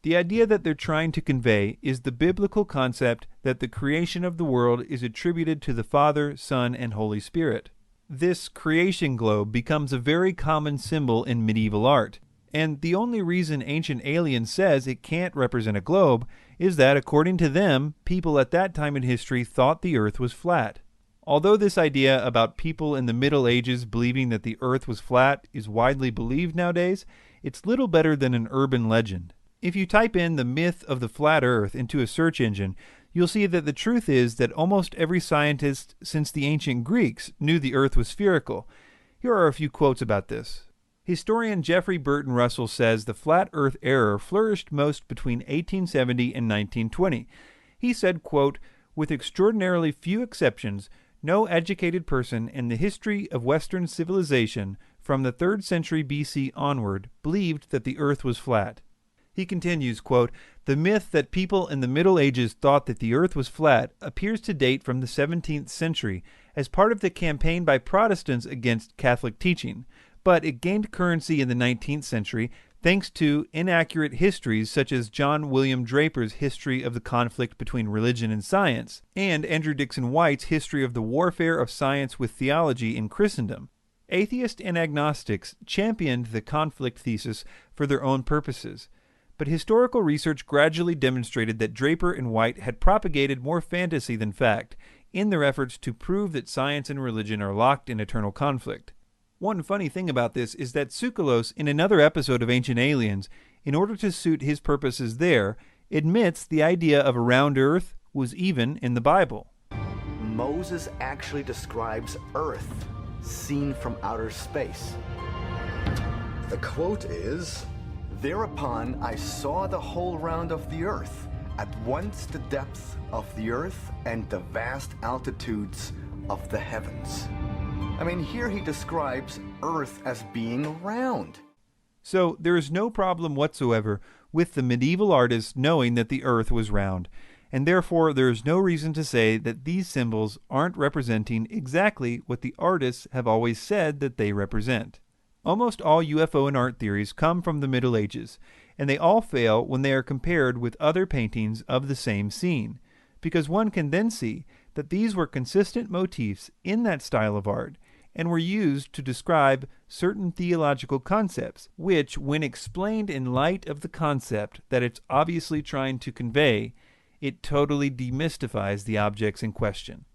The idea that they're trying to convey is the biblical concept that the creation of the world is attributed to the Father, Son, and Holy Spirit. This creation globe becomes a very common symbol in medieval art, and the only reason Ancient Aliens says it can't represent a globe is that, according to them, people at that time in history thought the Earth was flat. Although this idea about people in the Middle Ages believing that the Earth was flat is widely believed nowadays, it's little better than an urban legend. If you type in the myth of the flat Earth into a search engine, you'll see that the truth is that almost every scientist since the ancient Greeks knew the Earth was spherical. Here are a few quotes about this. Historian Jeffrey Burton Russell says the flat Earth error flourished most between 1870 and 1920. He said, quote, "With extraordinarily few exceptions, no educated person in the history of Western civilization from the 3rd century BC onward believed that the Earth was flat." He continues, quote, "The myth that people in the Middle Ages thought that the Earth was flat appears to date from the 17th century as part of the campaign by Protestants against Catholic teaching, but it gained currency in the 19th century thanks to inaccurate histories such as John William Draper's History of the Conflict Between Religion and Science, and Andrew Dixon White's History of the Warfare of Science with Theology in Christendom. Atheists and agnostics championed the conflict thesis for their own purposes, but historical research gradually demonstrated that Draper and White had propagated more fantasy than fact in their efforts to prove that science and religion are locked in eternal conflict. One funny thing about this is that Tsoukalos, in another episode of Ancient Aliens, in order to suit his purposes there, admits the idea of a round Earth was even in the Bible. Moses actually describes Earth seen from outer space. The quote is, "Thereupon I saw the whole round of the earth, at once the depth of the earth and the vast altitudes of the heavens." I mean, here he describes Earth as being round. So there is no problem whatsoever with the medieval artists knowing that the Earth was round, and therefore there is no reason to say that these symbols aren't representing exactly what the artists have always said that they represent. Almost all UFO and art theories come from the Middle Ages, and they all fail when they are compared with other paintings of the same scene, because one can then see that these were consistent motifs in that style of art, and were used to describe certain theological concepts, which, when explained in light of the concept that it's obviously trying to convey, it totally demystifies the objects in question.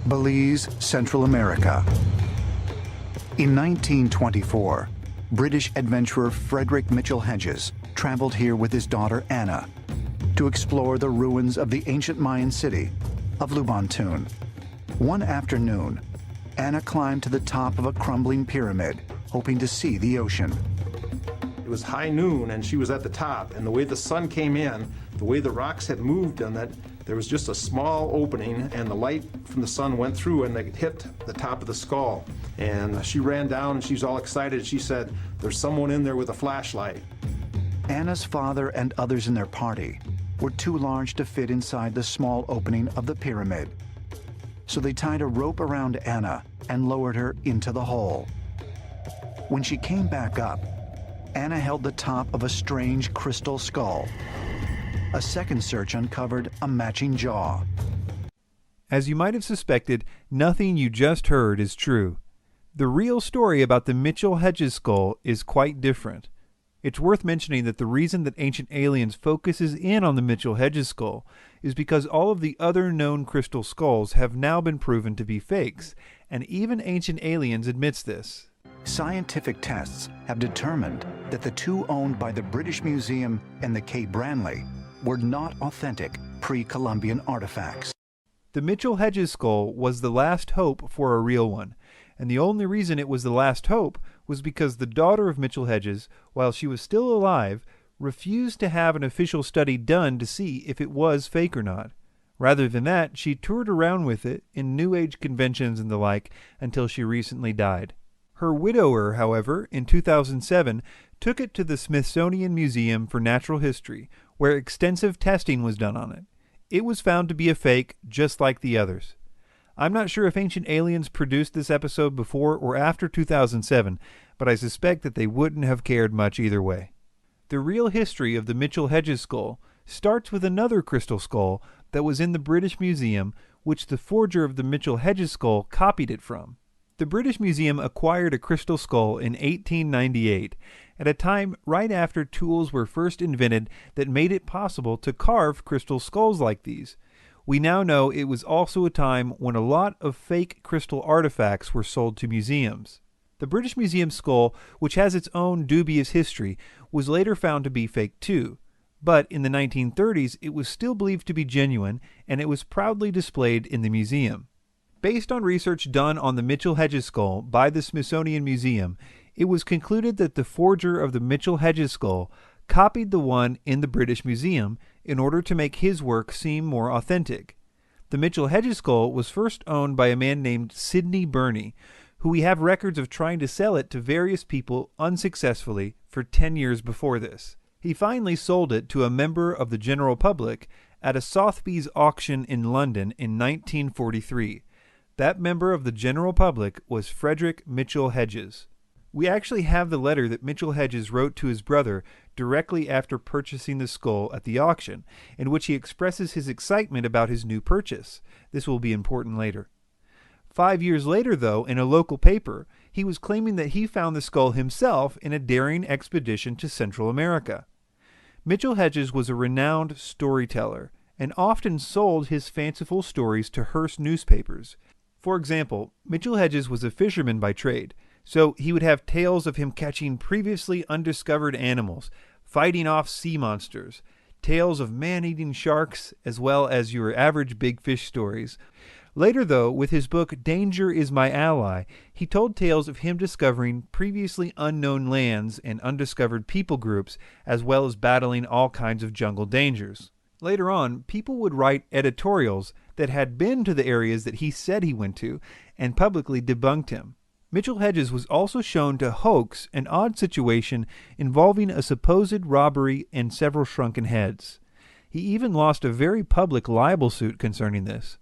Belize, Central America. In 1924, British adventurer Frederick Mitchell Hedges traveled here with his daughter Anna to explore the ruins of the ancient Mayan city of Lubantun. One afternoon, Anna climbed to the top of a crumbling pyramid, hoping to see the ocean. It was high noon and she was at the top, and the way the sun came in, the way the rocks had moved on that, there was just a small opening and the light from the sun went through and it hit the top of the skull. And she ran down and she's all excited. She said, "There's someone in there with a flashlight." Anna's father and others in their party were too large to fit inside the small opening of the pyramid. So they tied a rope around Anna and lowered her into the hole. When she came back up, Anna held the top of a strange crystal skull. A second search uncovered a matching jaw. As you might have suspected, nothing you just heard is true. The real story about the Mitchell-Hedges skull is quite different. It's worth mentioning that the reason that Ancient Aliens focuses in on the Mitchell-Hedges skull is because all of the other known crystal skulls have now been proven to be fakes, and even Ancient Aliens admits this. Scientific tests have determined that the two owned by the British Museum and the Kay Branley were not authentic pre-Columbian artifacts. The Mitchell-Hedges skull was the last hope for a real one, and the only reason it was the last hope was because the daughter of Mitchell-Hedges, while she was still alive, refused to have an official study done to see if it was fake or not. Rather than that, she toured around with it in New Age conventions and the like until she recently died. Her widower, however, in 2007, took it to the Smithsonian Museum for Natural History, where extensive testing was done on it. It was found to be a fake, just like the others. I'm not sure if Ancient Aliens produced this episode before or after 2007, but I suspect that they wouldn't have cared much either way. The real history of the Mitchell-Hedges skull starts with another crystal skull that was in the British Museum, which the forger of the Mitchell-Hedges skull copied it from. The British Museum acquired a crystal skull in 1898, at a time right after tools were first invented that made it possible to carve crystal skulls like these. We now know it was also a time when a lot of fake crystal artifacts were sold to museums. The British Museum skull, which has its own dubious history, was later found to be fake too. But in the 1930s, it was still believed to be genuine, and it was proudly displayed in the museum. Based on research done on the Mitchell-Hedges skull by the Smithsonian Museum, it was concluded that the forger of the Mitchell-Hedges skull copied the one in the British Museum in order to make his work seem more authentic. The Mitchell-Hedges skull was first owned by a man named Sidney Burney, who we have records of trying to sell it to various people unsuccessfully for 10 years before this. He finally sold it to a member of the general public at a Sotheby's auction in London in 1943. That member of the general public was Frederick Mitchell-Hedges. We actually have the letter that Mitchell-Hedges wrote to his brother directly after purchasing the skull at the auction, in which he expresses his excitement about his new purchase. This will be important later. 5 years later, though, in a local paper, he was claiming that he found the skull himself in a daring expedition to Central America. Mitchell-Hedges was a renowned storyteller and often sold his fanciful stories to Hearst newspapers. For example, Mitchell-Hedges was a fisherman by trade, so he would have tales of him catching previously undiscovered animals, fighting off sea monsters, tales of man-eating sharks, as well as your average big fish stories. Later, though, with his book Danger is My Ally, he told tales of him discovering previously unknown lands and undiscovered people groups, as well as battling all kinds of jungle dangers. Later on, people would write editorials that had been to the areas that he said he went to and publicly debunked him. Mitchell-Hedges was also shown to hoax an odd situation involving a supposed robbery and several shrunken heads. He even lost a very public libel suit concerning this.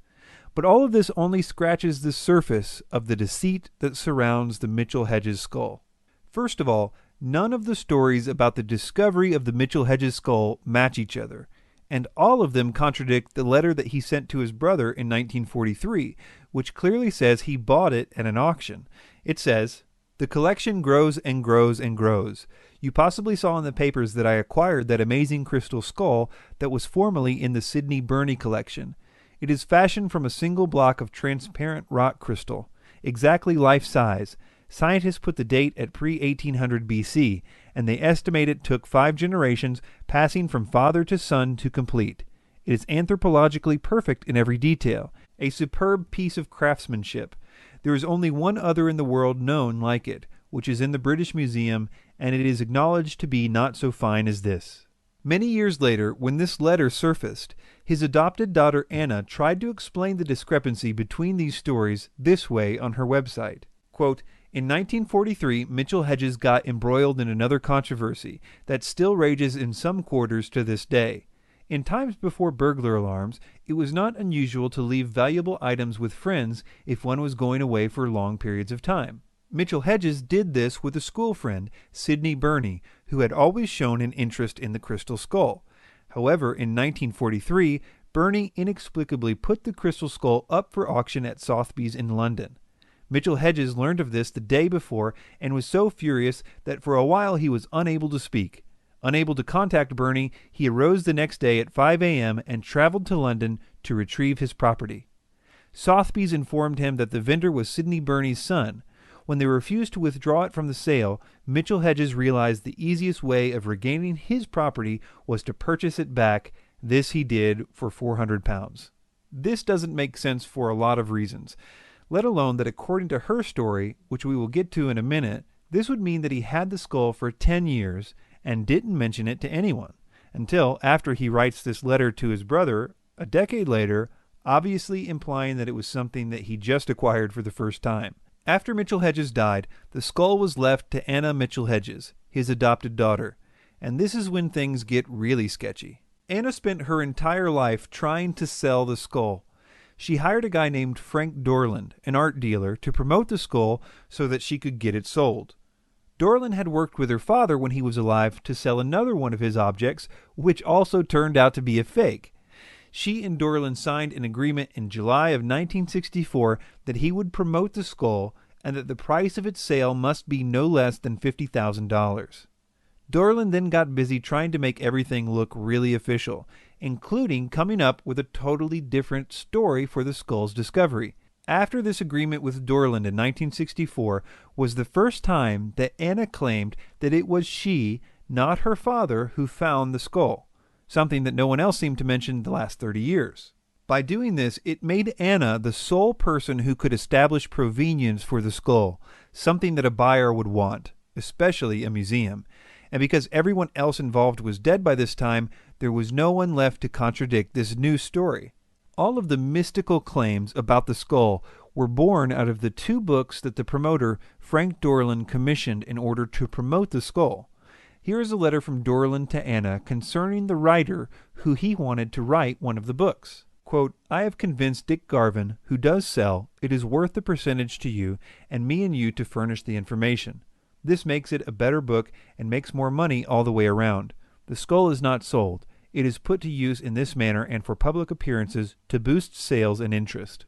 But all of this only scratches the surface of the deceit that surrounds the Mitchell-Hedges skull. First of all, None of the stories about the discovery of the Mitchell-Hedges skull match each other, and all of them contradict the letter that he sent to his brother in 1943, which clearly says he bought it at an auction. It says, "The collection grows and grows and grows. You possibly saw in the papers that I acquired that amazing crystal skull that was formerly in the Sidney Burney collection. It is fashioned from a single block of transparent rock crystal, exactly life-size. Scientists put the date at pre-1800 BC, and they estimate it took 5 generations, passing from father to son, to complete. It is anthropologically perfect in every detail, a superb piece of craftsmanship. There is only one other in the world known like it, which is in the British Museum, and it is acknowledged to be not so fine as this." Many years later, when this letter surfaced, his adopted daughter Anna tried to explain the discrepancy between these stories this way on her website. Quote, "In 1943, Mitchell-Hedges got embroiled in another controversy that still rages in some quarters to this day. In times before burglar alarms, it was not unusual to leave valuable items with friends if one was going away for long periods of time. Mitchell-Hedges did this with a school friend, Sidney Burney, who had always shown an interest in the crystal skull. However, in 1943, Burney inexplicably put the crystal skull up for auction at Sotheby's in London. Mitchell-Hedges learned of this the day before and was so furious that for a while he was unable to speak. Unable to contact Burney, he arose the next day at 5 a.m. and traveled to London to retrieve his property. Sotheby's informed him that the vendor was Sidney Burney's son. When they refused to withdraw it from the sale, Mitchell-Hedges realized the easiest way of regaining his property was to purchase it back. This he did for £400. This doesn't make sense for a lot of reasons, let alone that according to her story, which we will get to in a minute, this would mean that he had the skull for 10 years and didn't mention it to anyone, until after he writes this letter to his brother a decade later, obviously implying that it was something that he just acquired for the first time. After Mitchell-Hedges died, the skull was left to Anna Mitchell-Hedges, his adopted daughter, and this is when things get really sketchy. Anna spent her entire life trying to sell the skull. She hired a guy named Frank Dorland, an art dealer, to promote the skull so that she could get it sold. Dorland had worked with her father when he was alive to sell another one of his objects, which also turned out to be a fake. She and Dorland signed an agreement in July of 1964 that he would promote the skull and that the price of its sale must be no less than $50,000. Dorland then got busy trying to make everything look really official, including coming up with a totally different story for the skull's discovery. After this agreement with Dorland in 1964 was the first time that Anna claimed that it was she, not her father, who found the skull, something that no one else seemed to mention the last 30 years. By doing this, it made Anna the sole person who could establish provenience for the skull, something that a buyer would want, especially a museum. And because everyone else involved was dead by this time, there was no one left to contradict this new story. All of the mystical claims about the skull were born out of the 2 books that the promoter, Frank Dorland, commissioned in order to promote the skull. Here is a letter from Dorland to Anna concerning the writer who he wanted to write one of the books. Quote, "I have convinced Dick Garvin, who does sell, it is worth the percentage to you and me and you to furnish the information. This makes it a better book and makes more money all the way around. The skull is not sold. It is put to use in this manner and for public appearances to boost sales and interest."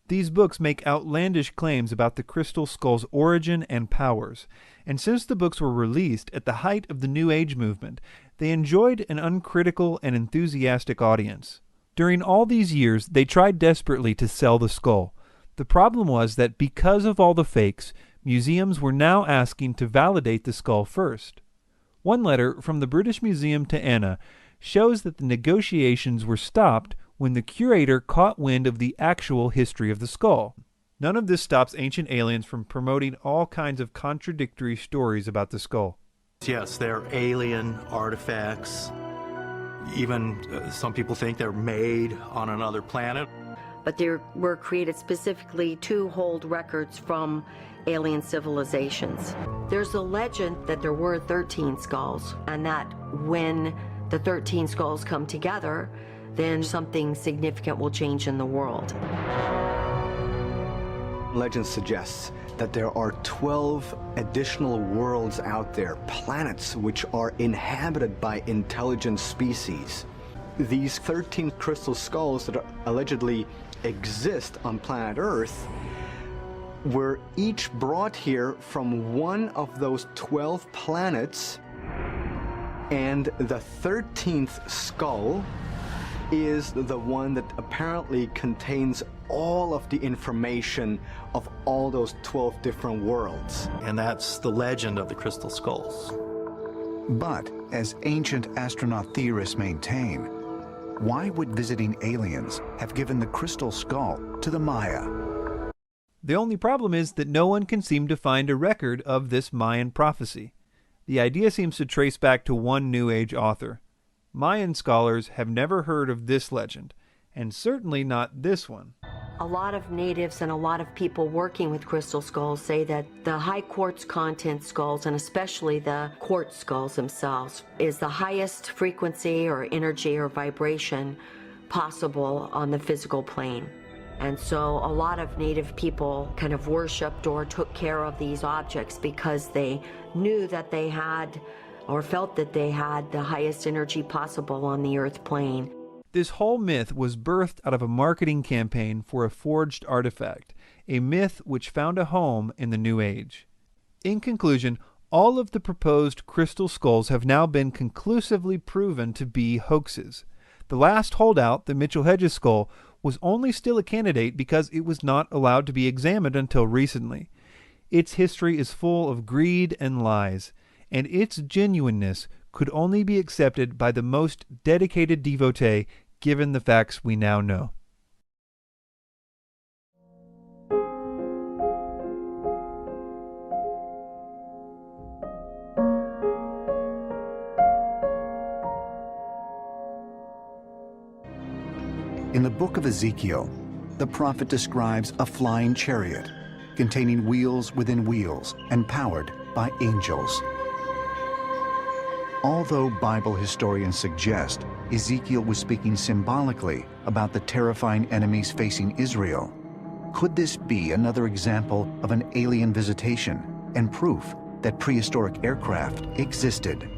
These books make outlandish claims about the crystal skull's origin and powers, and since the books were released at the height of the New Age movement, they enjoyed an uncritical and enthusiastic audience. During all these years, they tried desperately to sell the skull. The problem was that because of all the fakes, museums were now asking to validate the skull first. One letter from the British Museum to Anna shows that the negotiations were stopped when the curator caught wind of the actual history of the skull. None of this stops Ancient Aliens from promoting all kinds of contradictory stories about the skull. Yes, they're alien artifacts. Even some people think they're made on another planet. But they were created specifically to hold records from alien civilizations. There's a legend that there were 13 skulls, and that when the 13 skulls come together, then something significant will change in the world. legend suggests that there are 12 additional worlds out there, planets which are inhabited by intelligent species. These 13 crystal skulls that allegedly exist on planet Earth were each brought here from one of those 12 planets, and the 13th skull is the one that apparently contains all of the information of all those 12 different worlds. And that's the legend of the crystal skulls. But, as ancient astronaut theorists maintain, why would visiting aliens have given the crystal skull to the Maya? The only problem is that no one can seem to find a record of this Mayan prophecy. The idea seems to trace back to one New Age author. Mayan scholars have never heard of this legend, and certainly not this one. A lot of natives and a lot of people working with crystal skulls say that the high quartz content skulls, and especially the quartz skulls themselves, is the highest frequency or energy or vibration possible on the physical plane. And so a lot of native people kind of worshipped or took care of these objects because they knew that they had or felt that they had the highest energy possible on the earth plane. This whole myth was birthed out of a marketing campaign for a forged artifact, a myth which found a home in the New Age. In conclusion, all of the proposed crystal skulls have now been conclusively proven to be hoaxes. The last holdout, the Mitchell Hedges skull, was only still a candidate because it was not allowed to be examined until recently. Its history is full of greed and lies, and its genuineness could only be accepted by the most dedicated devotee given the facts we now know. In the book of Ezekiel, the prophet describes a flying chariot containing wheels within wheels and powered by angels. Although Bible historians suggest Ezekiel was speaking symbolically about the terrifying enemies facing Israel, could this be another example of an alien visitation and proof that prehistoric aircraft existed?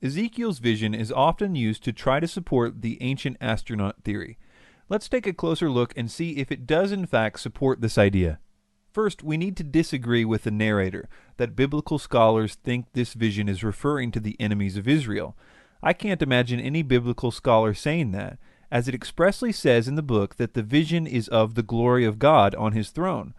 Ezekiel's vision is often used to try to support the ancient astronaut theory. Let's take a closer look and see if it does in fact support this idea. First, we need to disagree with the narrator that biblical scholars think this vision is referring to the enemies of Israel. I can't imagine any biblical scholar saying that, as it expressly says in the book that the vision is of the glory of God on his throne.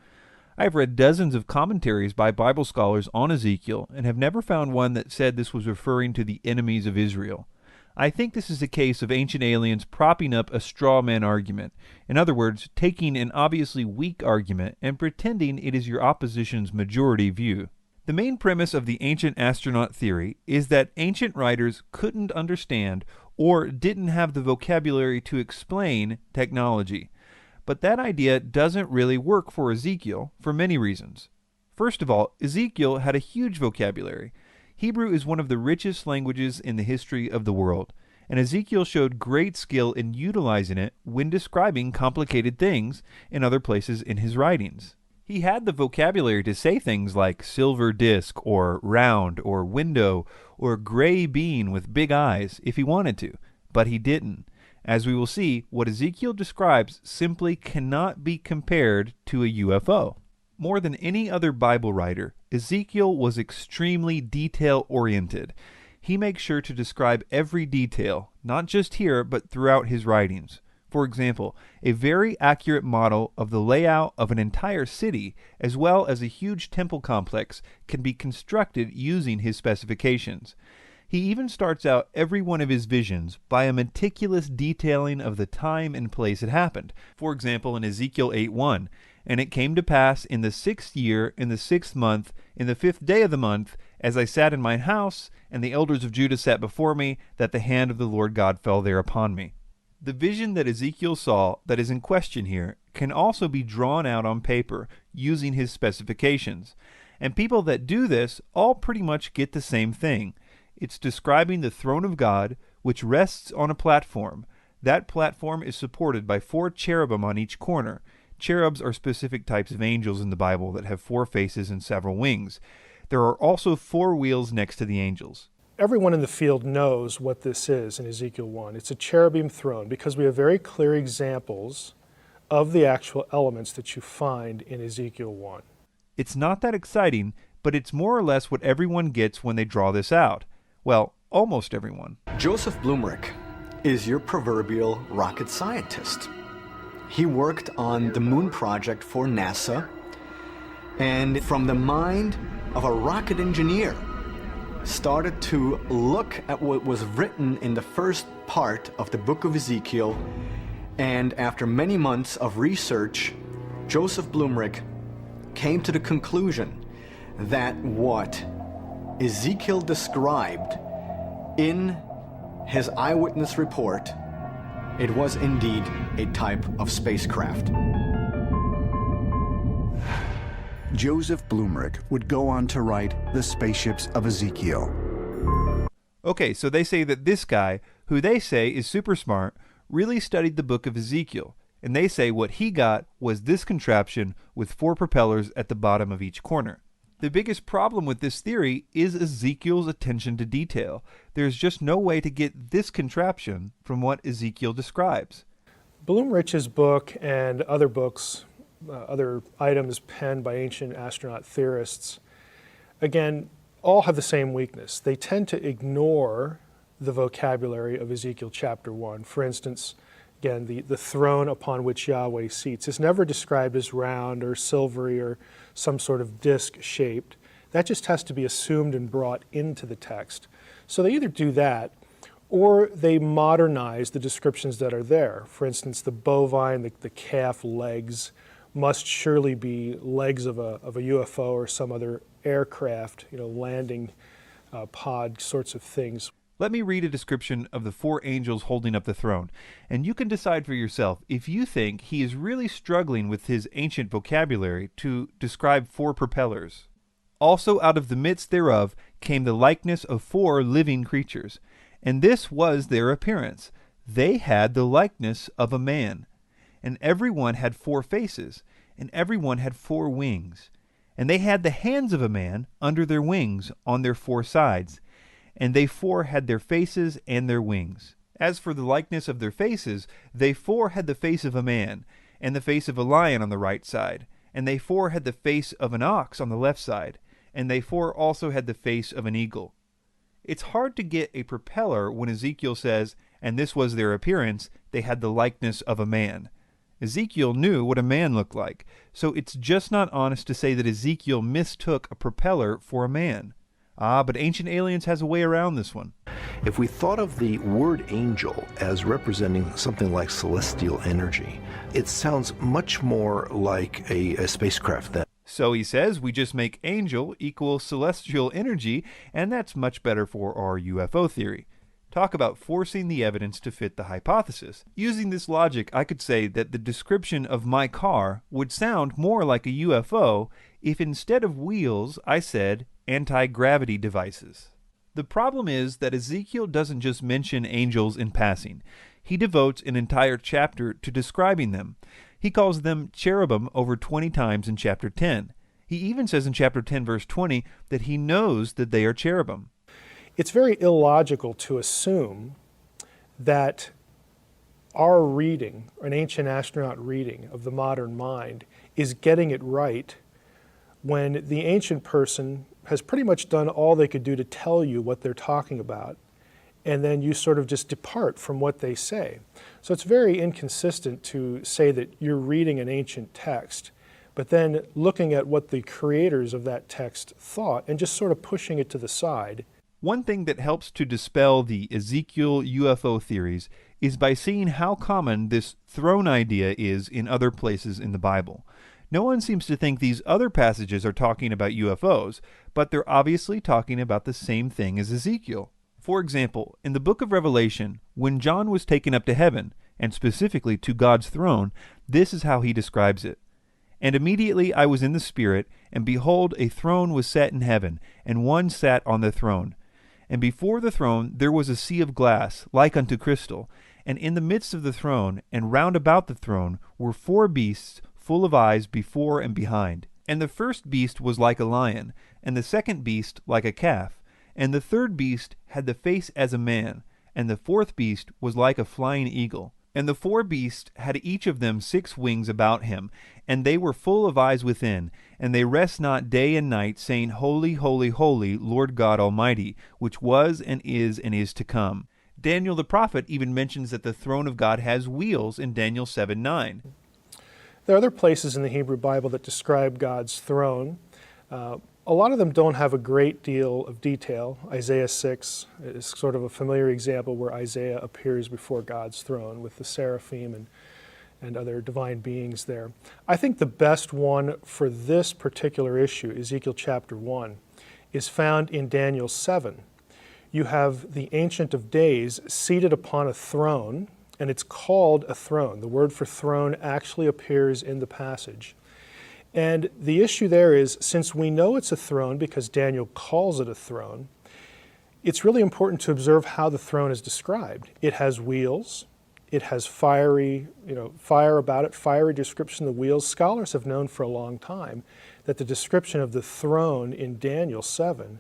I've read dozens of commentaries by Bible scholars on Ezekiel and have never found one that said this was referring to the enemies of Israel. I think this is a case of ancient aliens propping up a straw man argument. In other words, taking an obviously weak argument and pretending it is your opposition's majority view. The main premise of the ancient astronaut theory is that ancient writers couldn't understand or didn't have the vocabulary to explain technology. But that idea doesn't really work for Ezekiel for many reasons. First of all, Ezekiel had a huge vocabulary. Hebrew is one of the richest languages in the history of the world, and Ezekiel showed great skill in utilizing it when describing complicated things in other places in his writings. He had the vocabulary to say things like silver disc, or round, or window, or gray bean with big eyes if he wanted to, but he didn't. As we will see, what Ezekiel describes simply cannot be compared to a UFO. More than any other Bible writer, Ezekiel was extremely detail-oriented. He makes sure to describe every detail, not just here, but throughout his writings. For example, a very accurate model of the layout of an entire city, as well as a huge temple complex, can be constructed using his specifications. He even starts out every one of his visions by a meticulous detailing of the time and place it happened. For example, in Ezekiel 8:1, "And it came to pass in the 6th year, in the 6th month, in the 5th day of the month, as I sat in mine house, and the elders of Judah sat before me, that the hand of the Lord God fell there upon me." The vision that Ezekiel saw that is in question here can also be drawn out on paper using his specifications. And people that do this all pretty much get the same thing. It's describing the throne of God, which rests on a platform. That platform is supported by 4 cherubim on each corner. cherubs are specific types of angels in the Bible that have 4 faces and several wings. There are also 4 wheels next to the angels. Everyone in the field knows what this is in Ezekiel 1. It's a cherubim throne because we have very clear examples of the actual elements that you find in Ezekiel 1. It's not that exciting, but it's more or less what everyone gets when they draw this out. Well, almost everyone. Joseph Blumrich is your proverbial rocket scientist. He worked on the moon project for NASA, and from the mind of a rocket engineer, started to look at what was written in the first part of the book of Ezekiel, and after many months of research, Joseph Blumrich came to the conclusion that what Ezekiel described in his eyewitness report, it was indeed a type of spacecraft. Joseph Blumrich would go on to write The Spaceships of Ezekiel. Okay, so they say that this guy, who they say is super smart, really studied the book of Ezekiel, and they say what he got was this contraption with 4 propellers at the bottom of each corner. The biggest problem with this theory is Ezekiel's attention to detail. There's just no way to get this contraption from what Ezekiel describes. Blumrich's book and other books, other items penned by ancient astronaut theorists, again, all have the same weakness. They tend to ignore the vocabulary of Ezekiel chapter 1. For instance, again, the throne upon which Yahweh seats is never described as round or silvery or some sort of disc-shaped. That just has to be assumed and brought into the text. So they either do that, or they modernize the descriptions that are there. For instance, the bovine, the calf legs must surely be legs of a UFO or some other aircraft, landing pod sorts of things. Let me read a description of the 4 angels holding up the throne, and you can decide for yourself if you think he is really struggling with his ancient vocabulary to describe 4 propellers. Also out of the midst thereof came the likeness of 4 living creatures, and this was their appearance. They had the likeness of a man, and every one had 4 faces, and every one had 4 wings, and they had the hands of a man under their wings on their 4 sides, and they 4 had their faces and their wings. As for the likeness of their faces, they 4 had the face of a man, and the face of a lion on the right side, and they 4 had the face of an ox on the left side, and they 4 also had the face of an eagle. It's hard to get a propeller when Ezekiel says, and this was their appearance, they had the likeness of a man. Ezekiel knew what a man looked like, so it's just not honest to say that Ezekiel mistook a propeller for a man. But Ancient Aliens has a way around this one. If we thought of the word angel as representing something like celestial energy, it sounds much more like a spacecraft then. So he says we just make angel equal celestial energy, and that's much better for our UFO theory. Talk about forcing the evidence to fit the hypothesis. Using this logic, I could say that the description of my car would sound more like a UFO if instead of wheels, I said anti-gravity devices. The problem is that Ezekiel doesn't just mention angels in passing. He devotes an entire chapter to describing them. He calls them cherubim over 20 times in chapter 10. He even says in chapter 10, verse 20, that he knows that they are cherubim. It's very illogical to assume that our reading, an ancient astronaut reading of the modern mind, is getting it right when the ancient person has pretty much done all they could do to tell you what they're talking about, and then you sort of just depart from what they say. So it's very inconsistent to say that you're reading an ancient text, but then looking at what the creators of that text thought and just sort of pushing it to the side. One thing that helps to dispel the Ezekiel UFO theories is by seeing how common this throne idea is in other places in the Bible. No one seems to think these other passages are talking about UFOs, but they're obviously talking about the same thing as Ezekiel. For example, in the book of Revelation, when John was taken up to heaven, and specifically to God's throne, this is how he describes it. And immediately I was in the Spirit, and behold, a throne was set in heaven, and one sat on the throne. And before the throne there was a sea of glass, like unto crystal, and in the midst of the throne, and round about the throne, were 4 beasts, full of eyes before and behind. And the first beast was like a lion, and the second beast like a calf, and the third beast had the face as a man, and the fourth beast was like a flying eagle. And the four beasts had each of them 6 wings about him, and they were full of eyes within, and they rest not day and night, saying, Holy, holy, holy, Lord God Almighty, which was and is to come. Daniel the prophet even mentions that the throne of God has wheels in Daniel 7:9. There are other places in the Hebrew Bible that describe God's throne. A lot of them don't have a great deal of detail. Isaiah 6 is sort of a familiar example where Isaiah appears before God's throne with the seraphim and other divine beings there. I think the best one for this particular issue, Ezekiel chapter 1, is found in Daniel 7. You have the Ancient of Days seated upon a throne, and it's called a throne. The word for throne actually appears in the passage. And the issue there is, since we know it's a throne because Daniel calls it a throne, it's really important to observe how the throne is described. It has wheels. It has fire about it, fiery description of the wheels. Scholars have known for a long time that the description of the throne in Daniel 7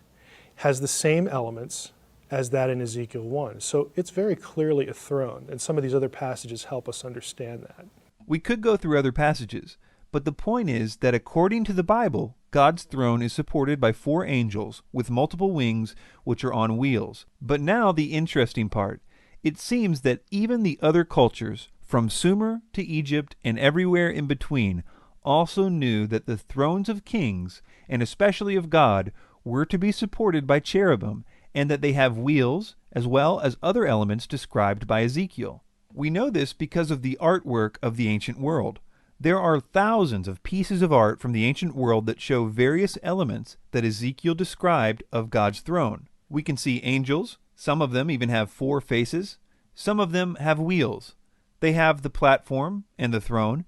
has the same elements as that in Ezekiel 1. So it's very clearly a throne, and some of these other passages help us understand that. We could go through other passages, but the point is that according to the Bible, God's throne is supported by 4 angels with multiple wings which are on wheels. But now the interesting part. It seems that even the other cultures, from Sumer to Egypt and everywhere in between, also knew that the thrones of kings, and especially of God, were to be supported by cherubim, and that they have wheels as well as other elements described by Ezekiel. We know this because of the artwork of the ancient world. There are thousands of pieces of art from the ancient world that show various elements that Ezekiel described of God's throne. We can see angels. Some of them even have 4 faces. Some of them have wheels. They have the platform and the throne.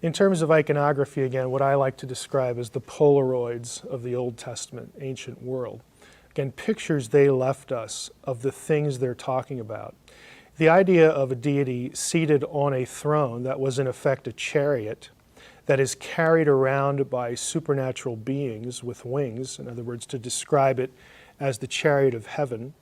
In terms of iconography, again, what I like to describe as the Polaroids of the Old Testament ancient world. Again, pictures they left us of the things they're talking about. The idea of a deity seated on a throne that was in effect a chariot that is carried around by supernatural beings with wings, in other words, to describe it as the chariot of heaven,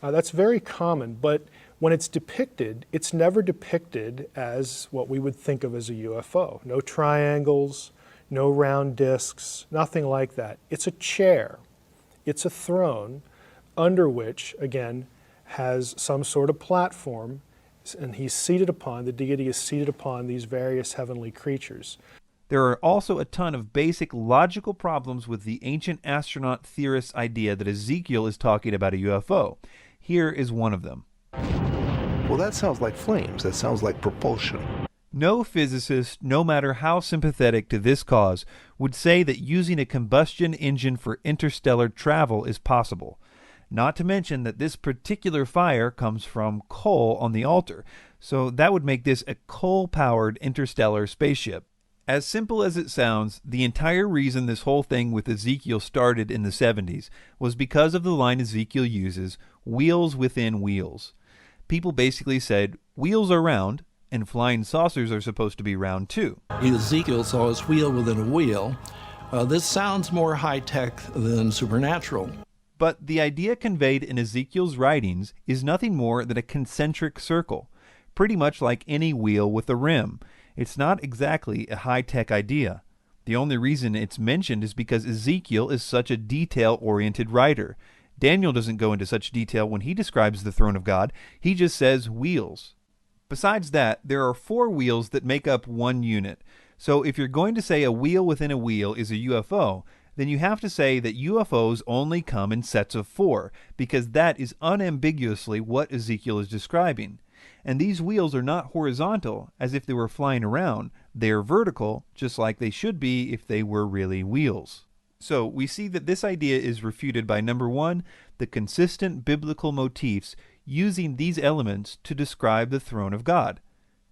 that's very common, but when it's depicted, it's never depicted as what we would think of as a UFO. No triangles, no round discs, nothing like that. It's a chair. It's a throne under which, again, has some sort of platform, and he's seated upon, the deity is seated upon these various heavenly creatures. There are also a ton of basic logical problems with the ancient astronaut theorists' idea that Ezekiel is talking about a UFO. Here is one of them. Well, that sounds like flames. That sounds like propulsion. No physicist, no matter how sympathetic to this cause, would say that using a combustion engine for interstellar travel is possible. Not to mention that this particular fire comes from coal on the altar, so that would make this a coal-powered interstellar spaceship. As simple as it sounds, the entire reason this whole thing with Ezekiel started in the 70s was because of the line Ezekiel uses, wheels within wheels. People basically said, wheels are round, and flying saucers are supposed to be round too. Ezekiel saw his wheel within a wheel. This sounds more high-tech than supernatural. But the idea conveyed in Ezekiel's writings is nothing more than a concentric circle, pretty much like any wheel with a rim. It's not exactly a high-tech idea. The only reason it's mentioned is because Ezekiel is such a detail-oriented writer. Daniel doesn't go into such detail when he describes the throne of God. He just says wheels. Besides that, there are 4 wheels that make up one unit. So if you're going to say a wheel within a wheel is a UFO, then you have to say that UFOs only come in sets of 4, because that is unambiguously what Ezekiel is describing. And these wheels are not horizontal, as if they were flying around. They are vertical, just like they should be if they were really wheels. So we see that this idea is refuted by, number 1, the consistent biblical motifs using these elements to describe the throne of God.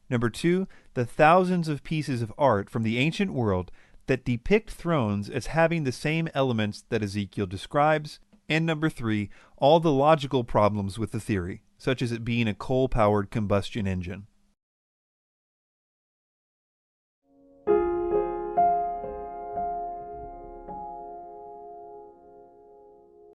Number 2, the thousands of pieces of art from the ancient world that depict thrones as having the same elements that Ezekiel describes. And number 3, all the logical problems with the theory, such as it being a coal-powered combustion engine.